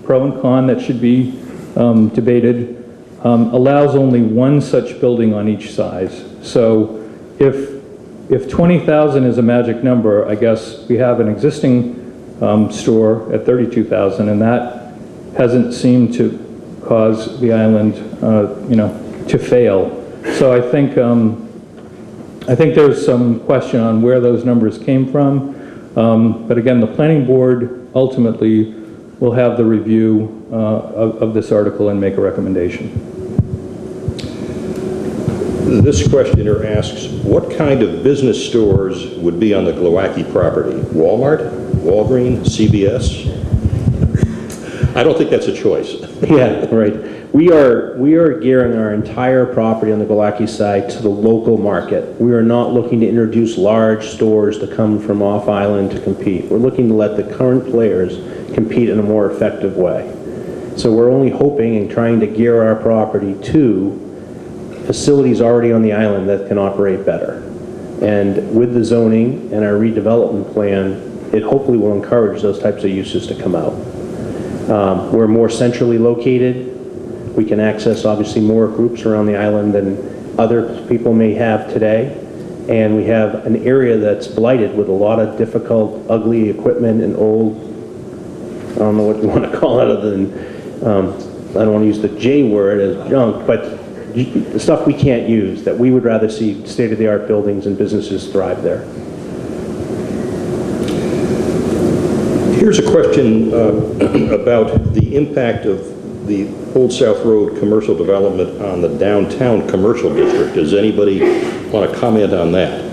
Speaker 2: pro and con, that should be debated, allows only one such building on each size. So if 20,000 is a magic number, I guess we have an existing store at 32,000, and that hasn't seemed to cause the island, to fail. So I think there's some question on where those numbers came from. But again, the planning board ultimately will have the review of this article and make a recommendation.
Speaker 1: This questioner asks, what kind of business stores would be on the Glowacki property? Walmart, Walgreens, CVS? I don't think that's a choice.
Speaker 5: Yeah, right. We are gearing our entire property on the Galaki side to the local market. We are not looking to introduce large stores to come from off island to compete. We're looking to let the current players compete in a more effective way. So we're only hoping and trying to gear our property to facilities already on the island that can operate better. And with the zoning and our redevelopment plan, it hopefully will encourage those types of uses to come out. We're more centrally located. We can access obviously more groups around the island than other people may have today. And we have an area that's blighted with a lot of difficult, ugly equipment and old, I don't know what you want to call it other than, I don't want to use the J word as junk, but the stuff we can't use, that we would rather see state-of-the-art buildings and businesses thrive there.
Speaker 1: Here's a question about the impact of the Old South Road commercial development on the downtown commercial district. Does anybody want to comment on that?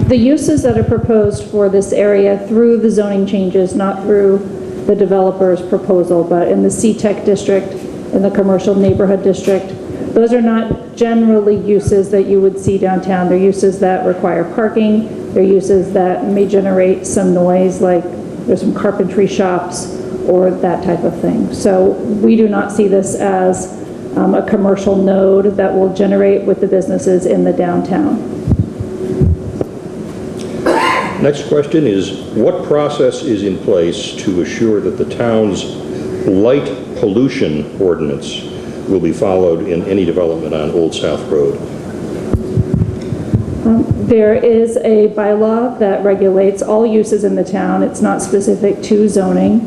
Speaker 3: The uses that are proposed for this area through the zoning changes, not through the developer's proposal, but in the C-Tech district, in the commercial neighborhood district, those are not generally uses that you would see downtown. They're uses that require parking. They're uses that may generate some noise, like there's some carpentry shops or that type of thing. So we do not see this as a commercial node that will generate with the businesses in the downtown.
Speaker 1: Next question is, what process is in place to assure that the town's light pollution ordinance will be followed in any development on Old South Road?
Speaker 3: There is a bylaw that regulates all uses in the town. It's not specific to zoning.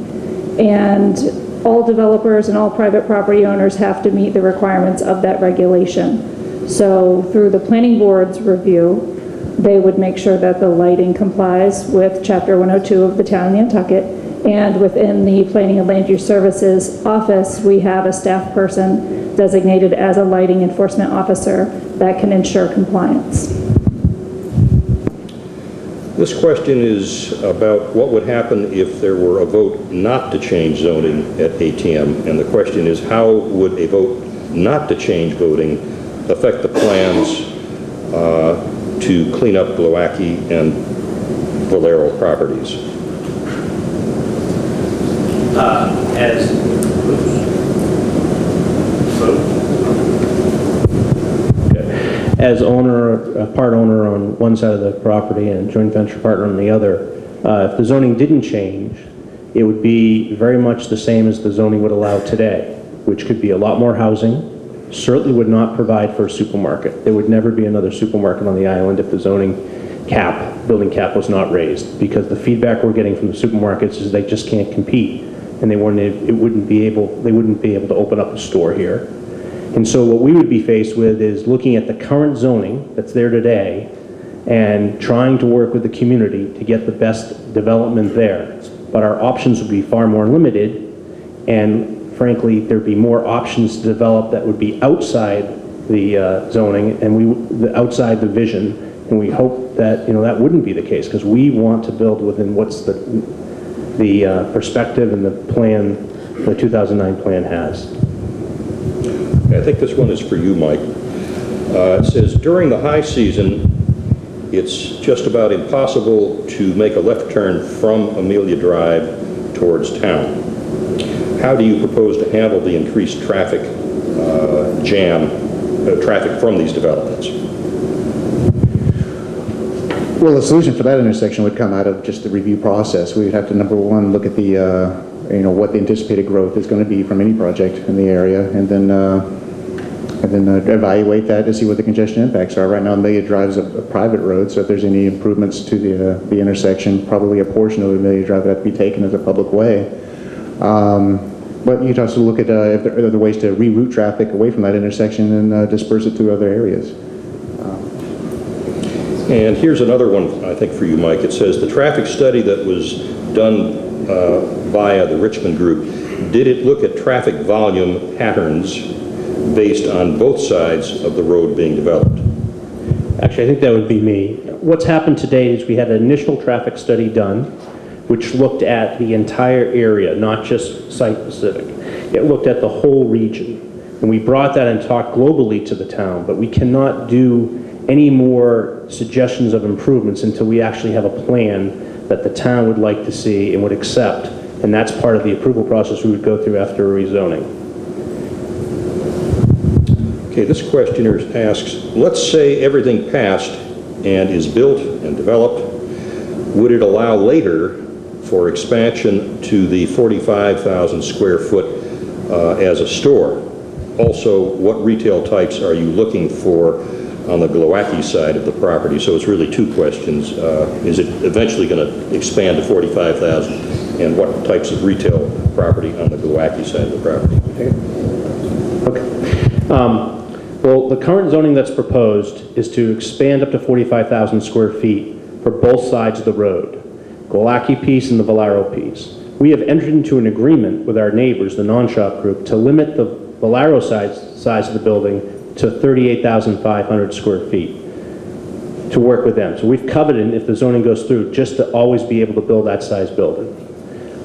Speaker 3: And all developers and all private property owners have to meet the requirements of that regulation. So through the planning board's review, they would make sure that the lighting complies with Chapter 102 of the town of Nantucket. And within the Planning and Land Use Services office, we have a staff person designated as a lighting enforcement officer that can ensure compliance.
Speaker 1: This question is about what would happen if there were a vote not to change zoning at ATM. And the question is, how would a vote not to change voting affect the plans to clean up Glowacki and Valero properties?
Speaker 5: As owner, part owner on one side of the property and joint venture partner on the other, if the zoning didn't change, it would be very much the same as the zoning would allow today, which could be a lot more housing, certainly would not provide for a supermarket. There would never be another supermarket on the island if the zoning cap, building cap was not raised, because the feedback we're getting from the supermarkets is they just can't compete, and they wouldn't be able to open up a store here. And so what we would be faced with is looking at the current zoning that's there today and trying to work with the community to get the best development there. But our options would be far more limited, and frankly, there'd be more options to develop that would be outside the zoning and outside the vision. And we hope that that wouldn't be the case, because we want to build within what's the perspective and the plan the 2009 plan has.
Speaker 1: I think this one is for you, Mike. It says, during the high season, it's just about impossible to make a left turn from Amelia Drive towards town. How do you propose to handle the increased traffic traffic from these developments?
Speaker 4: Well, the solution for that intersection would come out of just the review process. We would have to, number one, look at the, what the anticipated growth is going to be from any project in the area, and then evaluate that to see what the congestion impacts are. Right now, Amelia Drive is a private road, so if there's any improvements to the intersection, probably a portion of Amelia Drive would have to be taken as a public way. But you'd also look at if there are other ways to reroute traffic away from that intersection and disperse it to other areas.
Speaker 1: And here's another one, I think, for you, Mike. It says, the traffic study that was done via the Richmond Group, did it look at traffic volume patterns based on both sides of the road being developed?
Speaker 5: Actually, I think that would be me. What's happened today is we had an initial traffic study done. which looked at the entire area, not just site-specific. It looked at the whole region. And we brought that and talked globally to the town, but we cannot do any more suggestions of improvements until we actually have a plan that the town would like to see and would accept. And that's part of the approval process we would go through after a rezoning.
Speaker 1: Okay, this questioner asks, let's say everything passed and is built and developed, would it allow later for expansion to the 45,000 square foot as a store? Also, what retail types are you looking for on the Glowacki side of the property? So it's really two questions. Is it eventually going to expand to 45,000? And what types of retail property on the Glowacki side of the property?
Speaker 5: Okay. Well, the current zoning that's proposed is to expand up to 45,000 square feet for both sides of the road, Glowacki piece and the Valero piece. We have entered into an agreement with our neighbors, the non-shop group, to limit the Valero size of the building to 38,500 square feet to work with them. So we've coveted, if the zoning goes through, just to always be able to build that size building.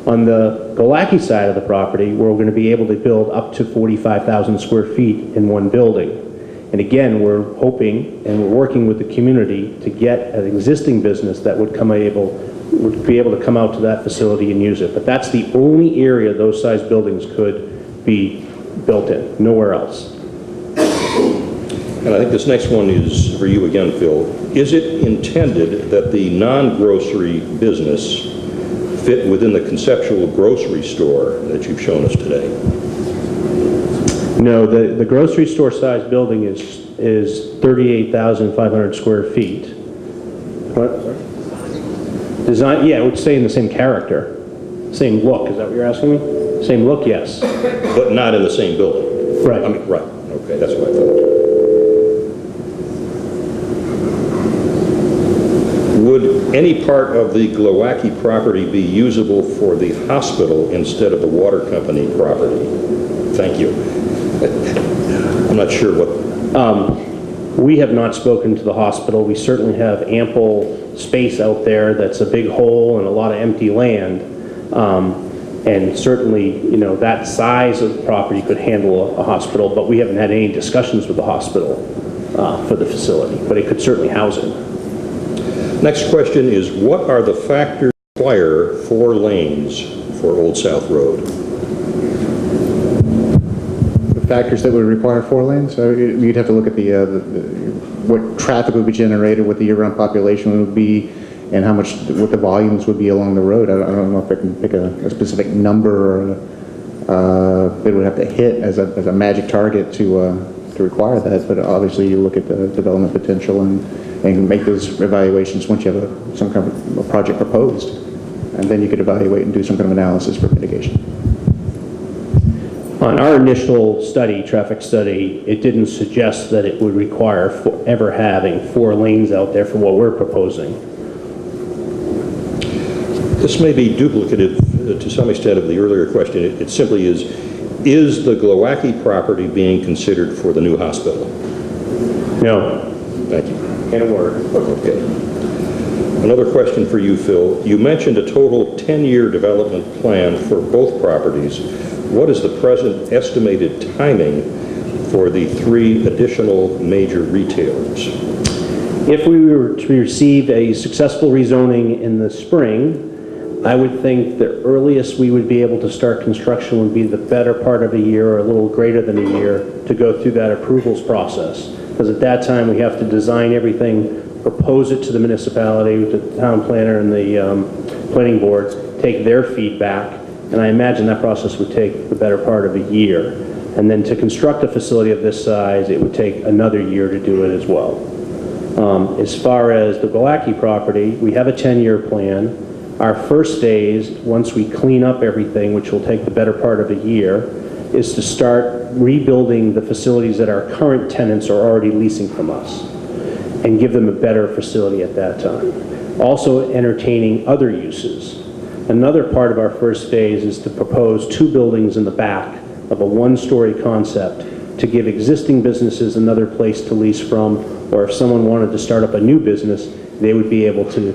Speaker 5: On the Glowacki side of the property, we're going to be able to build up to 45,000 square feet in one building. And again, we're hoping and we're working with the community to get an existing business that would be able to come out to that facility and use it. But that's the only area those size buildings could be built in, nowhere else.
Speaker 1: And I think this next one is for you again, Phil. Is it intended that the non-grocery business fit within the conceptual grocery store that you've shown us today?
Speaker 5: No, the grocery store size building is 38,500 square feet. What? Design, yeah, it would stay in the same character, same look. Is that what you're asking me? Same look, yes.
Speaker 1: But not in the same building?
Speaker 5: Right.
Speaker 1: I mean, right. Okay, that's what I thought. Would any part of the Glowacki property be usable for the hospital instead of the water company property? Thank you. I'm not sure what...
Speaker 5: We have not spoken to the hospital. We certainly have ample space out there that's a big hole and a lot of empty land. And certainly, you know, that size of the property could handle a hospital, but we haven't had any discussions with the hospital for the facility, but it could certainly house it.
Speaker 1: Next question is, what are the factors that require 4 lanes for Old South Road?
Speaker 4: The factors that would require 4 lanes? So you'd have to look at what traffic would be generated, what the year-round population would be, and what the volumes would be along the road. I don't know if I can pick a specific number or they would have to hit as a magic target to require that. But obviously, you look at the development potential and make those evaluations once you have some kind of a project proposed, and then you could evaluate and do some kind of analysis for mitigation.
Speaker 5: On our initial study, traffic study, it didn't suggest that it would require ever having 4 lanes out there for what we're proposing.
Speaker 1: This may be duplicative to some extent of the earlier question. It simply is the Glowacki property being considered for the new hospital?
Speaker 5: No.
Speaker 1: Thank you.
Speaker 5: In a word.
Speaker 1: Okay. Another question for you, Phil. You mentioned a total 10-year development plan for both properties. What is the present estimated timing for the 3 additional major retailers?
Speaker 5: If we were to receive a successful rezoning in the spring, I would think the earliest we would be able to start construction would be the better part of a year or a little greater than a year to go through that approvals process. Because at that time, we have to design everything, propose it to the municipality, to the town planner and the planning board, take their feedback, and I imagine that process would take the better part of a year. And then to construct a facility of this size, it would take another year to do it as well. As far as the Glowacki property, we have a 10-year plan. Our first phase, once we clean up everything, which will take the better part of a year, is to start rebuilding the facilities that our current tenants are already leasing from us and give them a better facility at that time. Also entertaining other uses. Another part of our first phase is to propose 2 buildings in the back of a 1-story concept to give existing businesses another place to lease from, or if someone wanted to start up a new business, they would be able to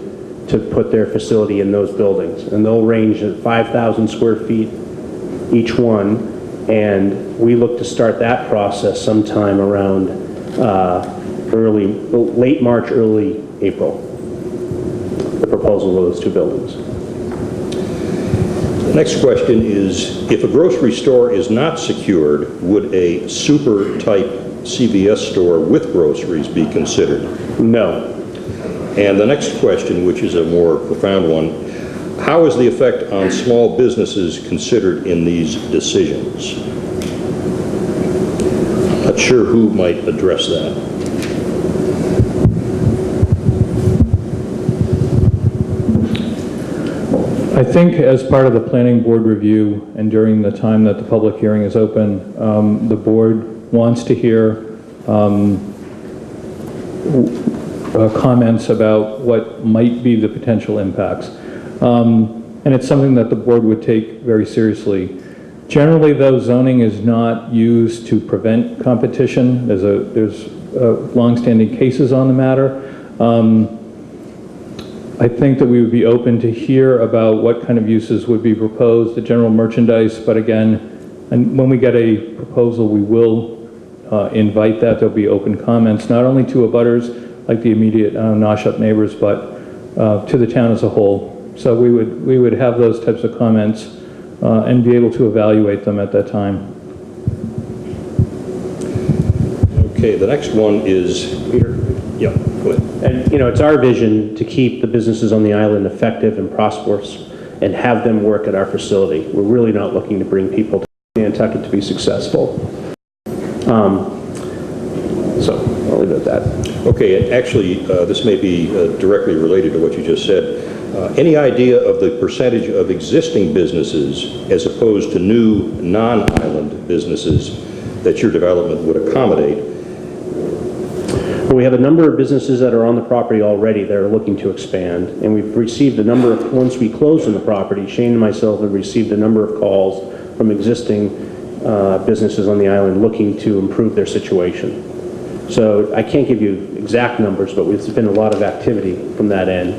Speaker 5: to put their facility in those buildings. And they'll range at 5,000 square feet each one. And we look to start that process sometime around late March, early April. The proposal of those two buildings.
Speaker 1: The next question is, if a grocery store is not secured, would a super type CVS store with groceries be considered?
Speaker 5: No.
Speaker 1: And the next question, which is a more profound one, how is the effect on small businesses considered in these decisions? Not sure who might address that.
Speaker 2: I think as part of the planning board review and during the time that the public hearing is open, the board wants to hear comments about what might be the potential impacts. And it's something that the board would take very seriously. Generally, though, zoning is not used to prevent competition. There's long-standing cases on the matter. I think that we would be open to hear about what kind of uses would be proposed, the general merchandise, but again, and when we get a proposal, we will invite that. There'll be open comments, not only to abutters, like the immediate Nosh-up neighbors, but to the town as a whole. So we would have those types of comments and be able to evaluate them at that time.
Speaker 1: Okay, the next one is Peter. Yeah, go ahead.
Speaker 5: And, you know, it's our vision to keep the businesses on the island effective and prosperous and have them work at our facility. We're really not looking to bring people to Nantucket to be successful. So I'll leave it at that.
Speaker 1: Okay, and actually, this may be directly related to what you just said. Any idea of the percentage of existing businesses as opposed to new non-island businesses that your development would accommodate?
Speaker 5: We have a number of businesses that are on the property already that are looking to expand, and we've received a number of, once we closed on the property, Shane and myself have received a number of calls from existing businesses on the island looking to improve their situation. So I can't give you exact numbers, but there's been a lot of activity from that end.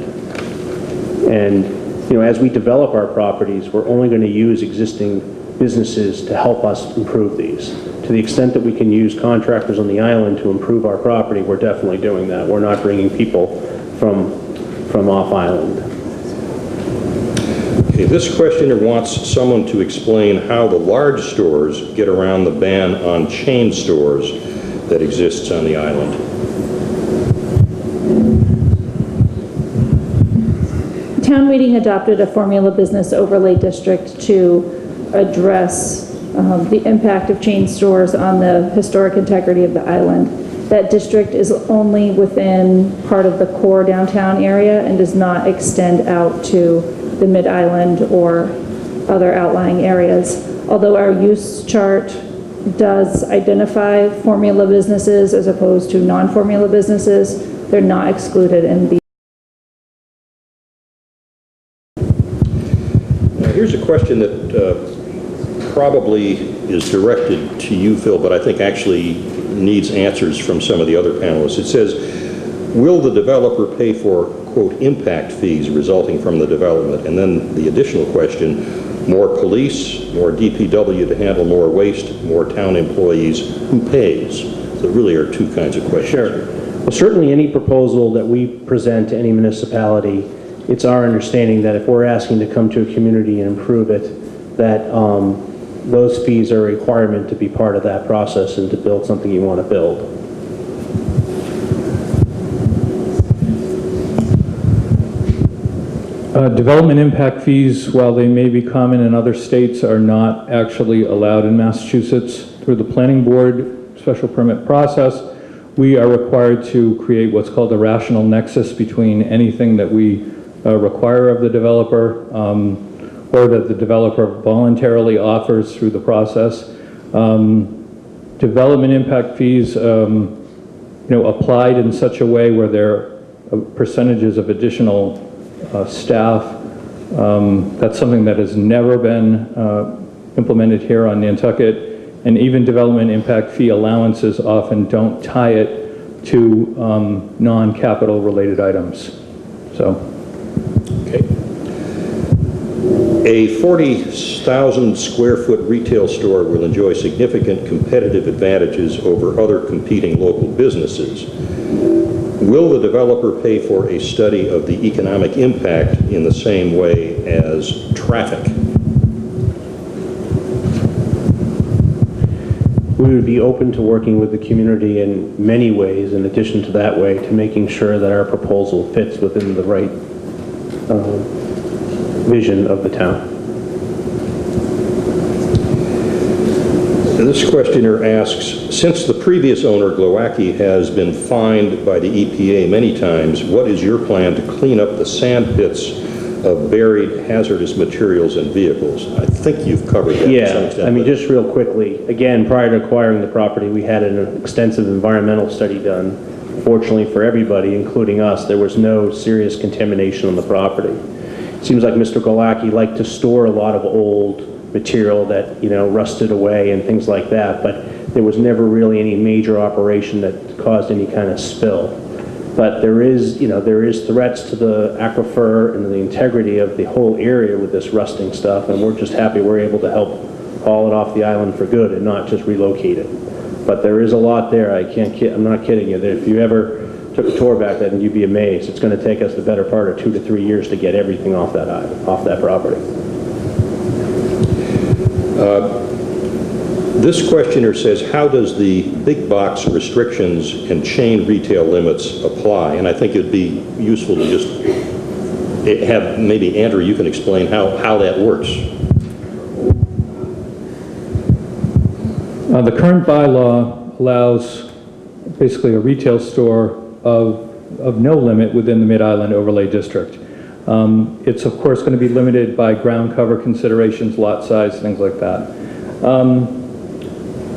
Speaker 5: And, you know, as we develop our properties, we're only going to use existing businesses to help us improve these. To the extent that we can use contractors on the island to improve our property, we're definitely doing that. We're not bringing people from off island.
Speaker 1: Okay, this questioner wants someone to explain how the large stores get around the ban on chain stores that exists on the island.
Speaker 3: Town meeting adopted a formula business overlay district to address the impact of chain stores on the historic integrity of the island. That district is only within part of the core downtown area and does not extend out to the mid-island or other outlying areas. Although our use chart does identify formula businesses as opposed to non-formula businesses, they're not excluded in the.
Speaker 1: Now, here's a question that probably is directed to you, Phil, but I think actually needs answers from some of the other panelists. It says, will the developer pay for, quote, impact fees resulting from the development? And then the additional question, more police, more DPW to handle more waste, more town employees, who pays? So there really are two kinds of questions.
Speaker 5: Sure. Well, certainly any proposal that we present to any municipality, it's our understanding that if we're asking to come to a community and improve it, that those fees are a requirement to be part of that process and to build something you want to build.
Speaker 2: Development impact fees, while they may be common in other states, are not actually allowed in Massachusetts. Through the planning board special permit process, we are required to create what's called a rational nexus between anything that we require of the developer or that the developer voluntarily offers through the process. Development impact fees, applied in such a way where there are percentages of additional staff. That's something that has never been implemented here on Nantucket, and even development impact fee allowances often don't tie it to non-capital related items. So.
Speaker 1: A 40,000 square foot retail store will enjoy significant competitive advantages over other competing local businesses. Will the developer pay for a study of the economic impact in the same way as traffic?
Speaker 5: We would be open to working with the community in many ways, in addition to that way, to making sure that our proposal fits within the right vision of the town.
Speaker 1: This questioner asks, since the previous owner, Glowacki, has been fined by the EPA many times, what is your plan to clean up the sand pits of buried hazardous materials and vehicles? I think you've covered that to some
Speaker 5: Yeah,
Speaker 1: extent.
Speaker 5: I mean, just real quickly, again, prior to acquiring the property, we had an extensive environmental study done. Fortunately for everybody, including us, there was no serious contamination on the property. It seems like Mr. Glowacki liked to store a lot of old material that, you know, rusted away and things like that, but there was never really any major operation that caused any kind of spill. But there is, you know, there is threats to the aquifer and the integrity of the whole area with this rusting stuff, and we're just happy we're able to help haul it off the island for good and not just relocate it. But there is a lot there. I'm not kidding you. If you ever took a tour back then, you'd be amazed. It's going to take us the better part of 2 to 3 years to get everything off that island, off that property.
Speaker 1: This questioner says, how does the big box restrictions and chain retail limits apply? And I think it'd be useful to just have, maybe Andrew, you can explain how that works.
Speaker 2: The current bylaw allows basically a retail store of no limit within the Mid-Island Overlay District. It's of course going to be limited by ground cover considerations, lot size, things like that.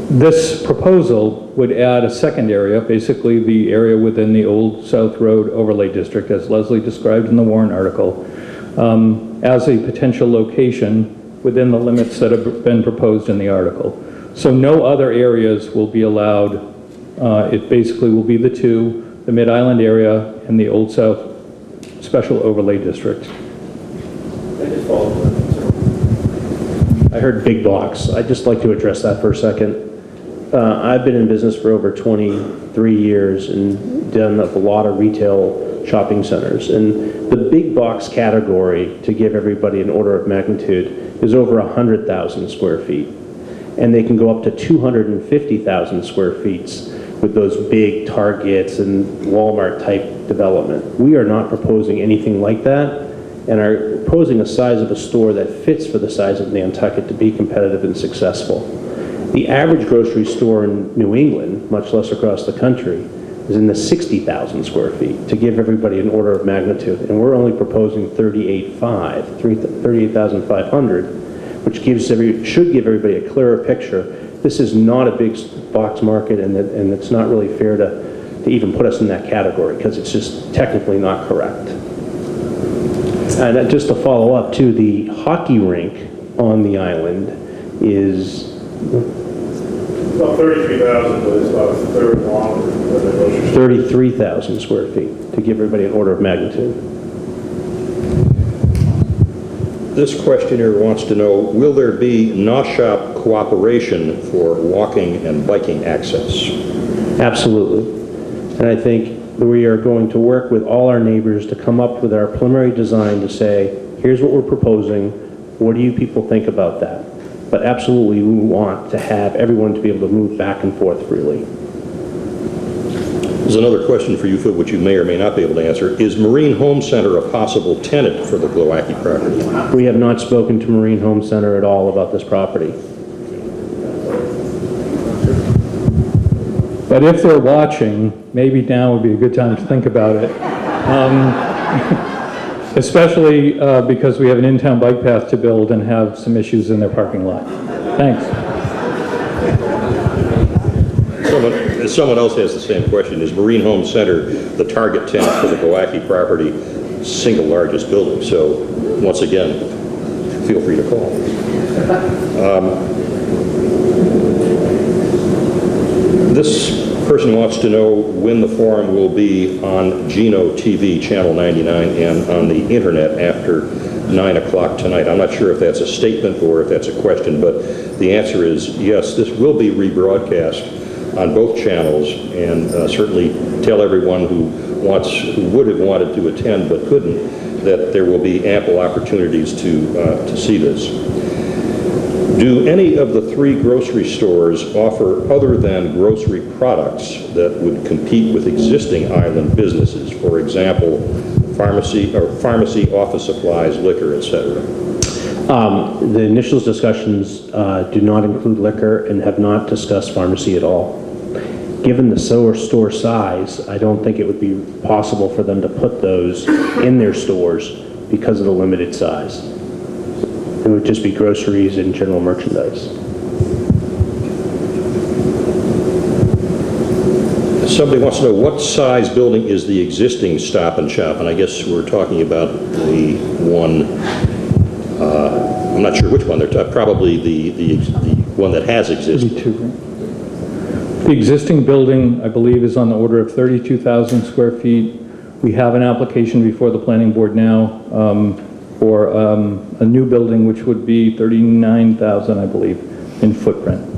Speaker 2: This proposal would add a second area, basically the area within the Old South Road Overlay District, as Leslie described in the Warren article, as a potential location within the limits that have been proposed in the article. So no other areas will be allowed. It basically will be the two, the Mid-Island area and the Old South Special Overlay District.
Speaker 5: I heard big box. I'd just like to address that for a second. I've been in business for over 23 years and done a lot of retail shopping centers. And the big box category, to give everybody an order of magnitude, is over 100,000 square feet. And they can go up to 250,000 square feet with those big Targets and Walmart type development. We are not proposing anything like that, and are proposing a size of a store that fits for the size of Nantucket to be competitive and successful. The average grocery store in New England, much less across the country, is in the 60,000 square feet, to give everybody an order of magnitude. And we're only proposing 38,500, which should give everybody a clearer picture. This is not a big box market, and it's not really fair to even put us in that category, because it's just technically not correct. And just to follow up too, the hockey rink on the island is
Speaker 6: about 33,000, but it's about a third longer than the grocery store.
Speaker 5: 33,000 square feet, to give everybody an order of magnitude.
Speaker 1: This questioner wants to know, will there be NOSHOP cooperation for walking and biking access?
Speaker 5: Absolutely. And I think we are going to work with all our neighbors to come up with our preliminary design to say, here's what we're proposing, what do you people think about that? But absolutely, we want to have everyone to be able to move back and forth freely.
Speaker 1: There's another question for you, Phil, which you may or may not be able to answer. Is Marine Home Center a possible tenant for the Glowacki property?
Speaker 5: We have not spoken to Marine Home Center at all about this property.
Speaker 2: But if they're watching, maybe now would be a good time to think about it. Especially because we have an in-town bike path to build and have some issues in their parking lot. Thanks.
Speaker 1: Someone else has the same question. Is Marine Home Center the target tenant for the Glowacki property, single largest building? So once again, feel free to call. This person wants to know when the forum will be on Geno TV, Channel 99, and on the internet after 9 o'clock tonight. I'm not sure if that's a statement or if that's a question, but the answer is yes, this will be rebroadcast on both channels, and certainly tell everyone who would have wanted to attend but couldn't, that there will be ample opportunities to see this. Do any of the 3 grocery stores offer other than grocery products that would compete with existing island businesses? For example, pharmacy, office supplies, liquor, etc.
Speaker 5: The initial discussions do not include liquor and have not discussed pharmacy at all. Given the store size, I don't think it would be possible for them to put those in their stores because of the limited size. It would just be groceries and general merchandise.
Speaker 1: Somebody wants to know what size building is the existing Stop and Shop, and I guess we're talking about the one, I'm not sure which one, they're probably the one that has existed.
Speaker 2: The existing building, I believe, is on the order of 32,000 square feet. We have an application before the planning board now for a new building, which would be 39,000, I believe, in footprint.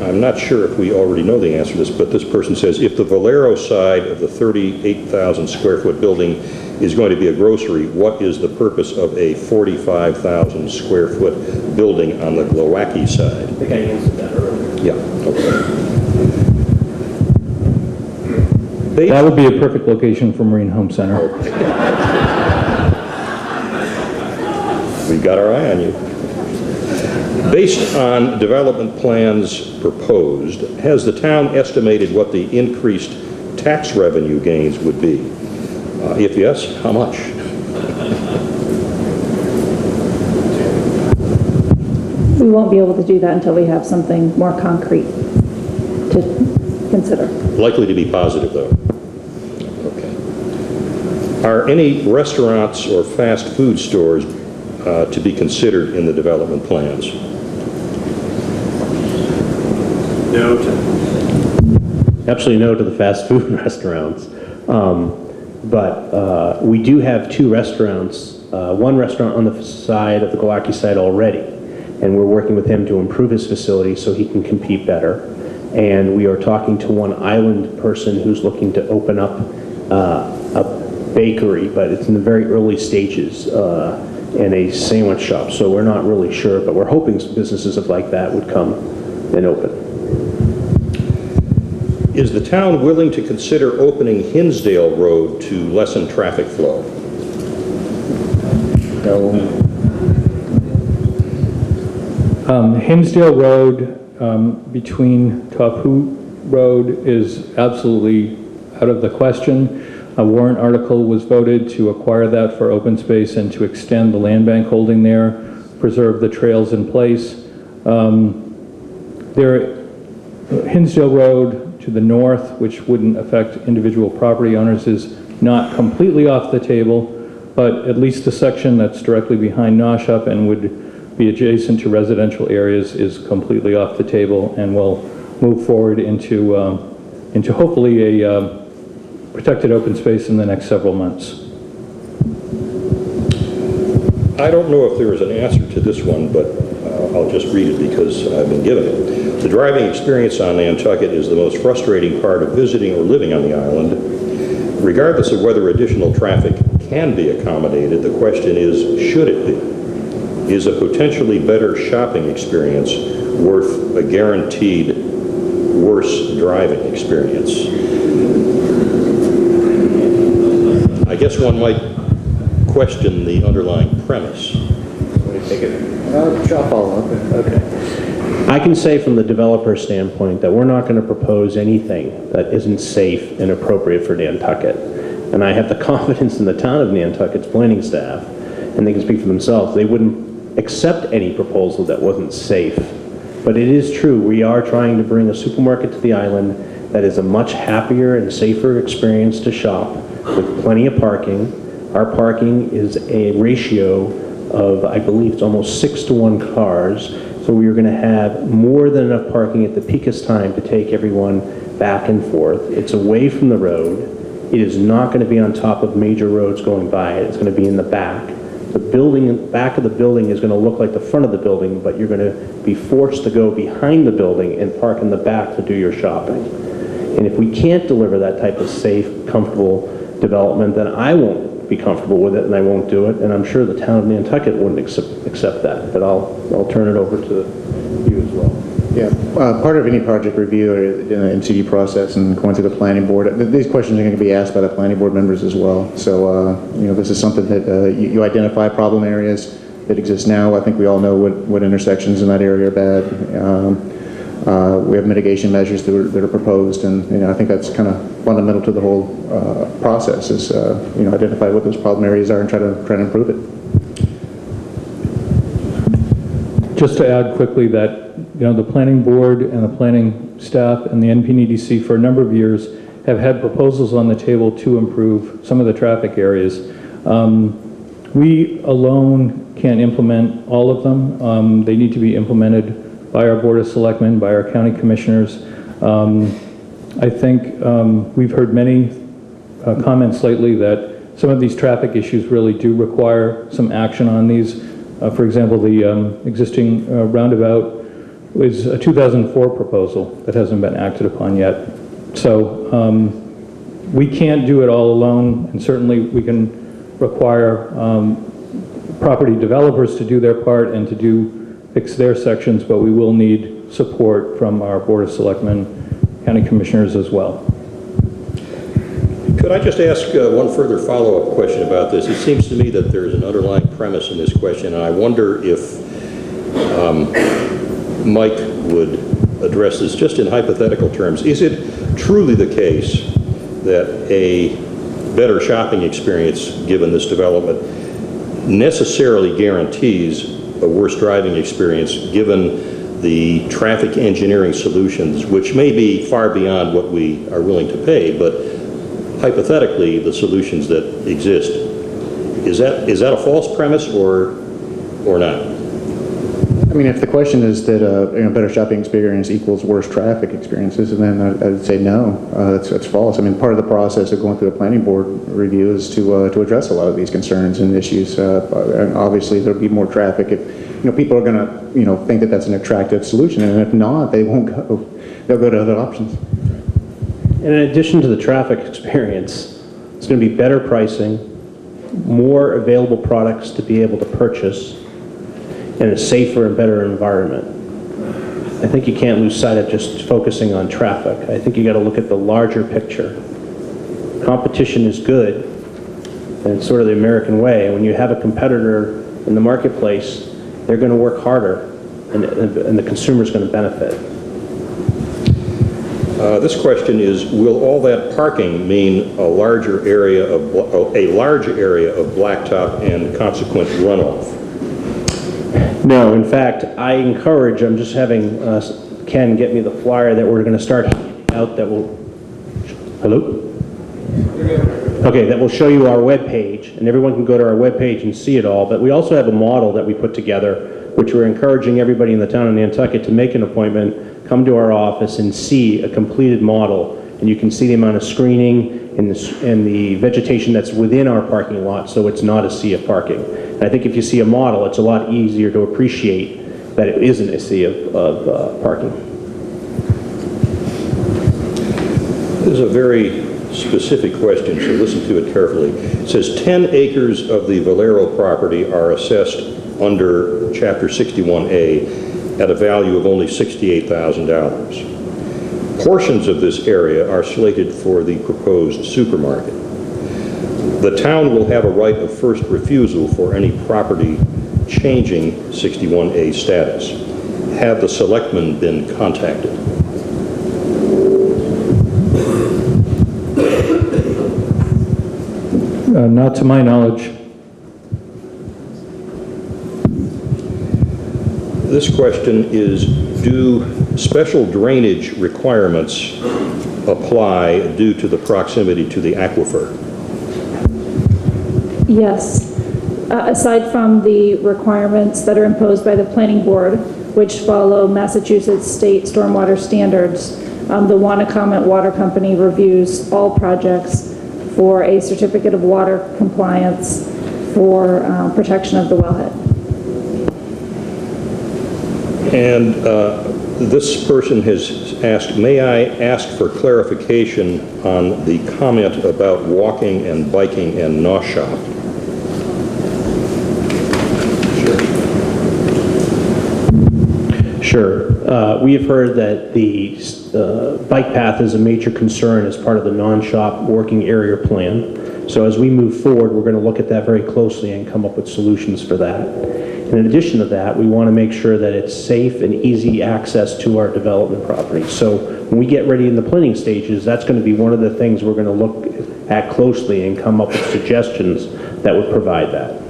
Speaker 1: I'm not sure if we already know the answer to this, but this person says, if the Valero side of the 38,000 square foot building is going to be a grocery, what is the purpose of a 45,000 square foot building on the Glowacki side?
Speaker 5: I think I answered that earlier.
Speaker 1: Yeah, okay.
Speaker 2: That would be a perfect location for Marine Home Center.
Speaker 1: We've got our eye on you. Based on development plans proposed, has the town estimated what the increased tax revenue gains would be? If yes, how much?
Speaker 3: We won't be able to do that until we have something more concrete to consider.
Speaker 1: Likely to be positive, though. Okay. Are any restaurants or fast food stores to be considered in the development plans?
Speaker 6: No to
Speaker 5: Absolutely no to the fast food restaurants. But we do have 2 restaurants, one restaurant on the side of the Glowacki side already, and we're working with him to improve his facility so he can compete better. And we are talking to one island person who's looking to open up a bakery, but it's in the very early stages, and a sandwich shop. So we're not really sure, but we're hoping some businesses like that would come and open.
Speaker 1: Is the town willing to consider opening Hinsdale Road to lessen traffic flow?
Speaker 2: Hinsdale Road between Tapu Road is absolutely out of the question. A warrant article was voted to acquire that for open space and to extend the land bank holding there, preserve the trails in place. Hinsdale Road to the north, which wouldn't affect individual property owners, is not completely off the table, but at least the section that's directly behind Noshup and would be adjacent to residential areas is completely off the table, and will move forward into hopefully a protected open space in the next several months.
Speaker 1: I don't know if there is an answer to this one, but I'll just read it because I've been given it. The driving experience on Nantucket is the most frustrating part of visiting or living on the island. Regardless of whether additional traffic can be accommodated, the question is, should it be? Is a potentially better shopping experience worth a guaranteed worse driving experience? I guess one might question the underlying premise.
Speaker 4: What do you think of it? Chop all up. Okay.
Speaker 5: I can say from the developer standpoint that we're not going to propose anything that isn't safe and appropriate for Nantucket. And I have the confidence in the town of Nantucket's planning staff, and they can speak for themselves. They wouldn't accept any proposal that wasn't safe. But it is true, we are trying to bring a supermarket to the island that is a much happier and safer experience to shop with plenty of parking. Our parking is a ratio of, I believe it's almost 6-to-1 cars. So we are going to have more than enough parking at the peakest time to take everyone back and forth. It's away from the road, It is not going to be on top of major roads going by it. It's going to be in the back. The back of the building is going to look like the front of the building, but you're going to be forced to go behind the building and park in the back to do your shopping. And if we can't deliver that type of safe, comfortable development, then I won't be comfortable with it and I won't do it. And I'm sure the town of Nantucket wouldn't accept that. But I'll turn it over to you as well.
Speaker 4: Yeah, part of any project review or MCD process and going through the planning board, these questions are going to be asked by the planning board members as well. So, this is something that you identify problem areas that exist now. I think we all know what intersections in that area are bad. We have mitigation measures that are proposed, and I think that's kind of fundamental to the whole process is identify what those problem areas are and try to improve it.
Speaker 2: Just to add quickly that, the planning board and the planning staff and the NPDC for a number of years have had proposals on the table to improve some of the traffic areas. We alone can't implement all of them. They need to be implemented by our Board of Selectmen, by our county commissioners. I think we've heard many comments lately that some of these traffic issues really do require some action on these. For example, the existing roundabout was a 2004 proposal that hasn't been acted upon yet. So we can't do it all alone, and certainly we can require property developers to do their part and to fix their sections, but we will need support from our Board of Selectmen, county commissioners as well.
Speaker 1: Could I just ask one further follow-up question about this? It seems to me that there's an underlying premise in this question, and I wonder if Mike would address this just in hypothetical terms. Is it truly the case that a better shopping experience, given this development, necessarily guarantees a worse driving experience, given the traffic engineering solutions, which may be far beyond what we are willing to pay, but hypothetically, the solutions that exist? Is that a false premise or not?
Speaker 4: I mean, if the question is that better shopping experience equals worse traffic experiences, then I would say no, that's false. I mean, part of the process of going through a planning board review is to address a lot of these concerns and issues. And obviously, there'll be more traffic if people are going to think that that's an attractive solution, and if not, they won't go. They'll go to other options.
Speaker 5: And in addition to the traffic experience, it's going to be better pricing, more available products to be able to purchase, and a safer and better environment. I think you can't lose sight of just focusing on traffic. I think you got to look at the larger picture. Competition is good, and it's sort of the American way. When you have a competitor in the marketplace, they're going to work harder, and the consumer's going to benefit.
Speaker 1: This question is, will all that parking mean a large area of blacktop and consequent runoff?
Speaker 5: No, in fact, I encourage, I'm just having Ken get me the flyer that we're going to start handing out that will, hello? Okay, that will show you our webpage, and everyone can go to our webpage and see it all, but we also have a model that we put together, which we're encouraging everybody in the town of Nantucket to make an appointment, come to our office and see a completed model, and you can see the amount of screening and the vegetation that's within our parking lot, so it's not a sea of parking. And I think if you see a model, it's a lot easier to appreciate that it isn't a sea of parking.
Speaker 1: This is a very specific question, so listen to it carefully. It says 10 acres of the Valero property are assessed under Chapter 61A at a value of only $68,000. Portions of this area are slated for the proposed supermarket. The town will have a right of first refusal for any property changing 61A status. Have the selectmen been contacted?
Speaker 2: Not to my knowledge.
Speaker 1: This question is, do special drainage requirements apply due to the proximity to the aquifer?
Speaker 3: Yes. Aside from the requirements that are imposed by the planning board, which follow Massachusetts state stormwater standards, the Wannacomet Water Company reviews all projects for a certificate of water compliance for protection of the wellhead.
Speaker 1: And this person has asked, may I ask for clarification on the comment about walking and biking and gnaw shop?
Speaker 5: Sure. We have heard that the bike path is a major concern as part of the non-shop working area plan. So as we move forward, we're going to look at that very closely and come up with solutions for that. And in addition to that, we want to make sure that it's safe and easy access to our development property. So when we get ready in the planning stages, that's going to be one of the things we're going to look at closely and come up with suggestions that would provide that.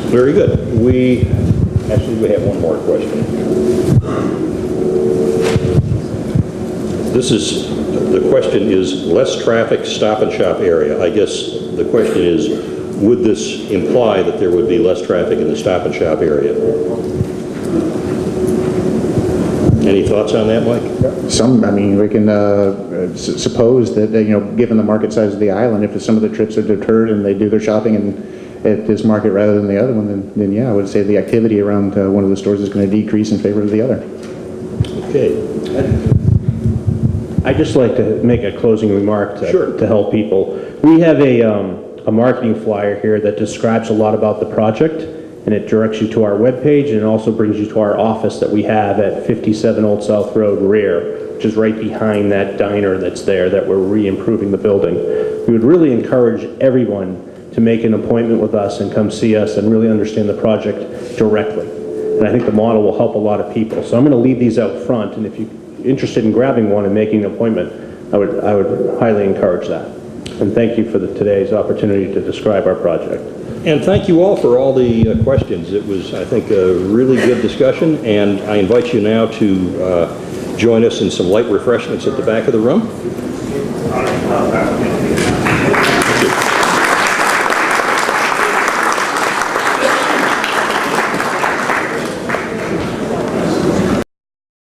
Speaker 1: Very good. We have one more question. The question is less traffic, stop and shop area. I guess the question is, would this imply that there would be less traffic in the stop and shop area? Any thoughts on that, Mike?
Speaker 4: I mean, we can suppose that, given the market size of the island, if some of the trips are deterred and they do their shopping at this market rather than the other one, then yeah, I would say the activity around one of the stores is going to decrease in favor of the other.
Speaker 1: Okay.
Speaker 5: I'd just like to make a closing remark to help people. We have a marketing flyer here that describes a lot about the project, and it directs you to our webpage, and it also brings you to our office that we have at 57 Old South Road rear, which is right behind that diner that's there that we're re-improving the building. We would really encourage everyone to make an appointment with us and come see us and really understand the project directly. And I think the model will help a lot of people. So I'm going to leave these out front, and if you're interested in grabbing one and making an appointment, I would highly encourage that. And thank you for today's opportunity to describe our project.
Speaker 1: And thank you all for all the questions. It was, I think, a really good discussion, and I invite you now to join us in some light refreshments at the back of the room. Thank you.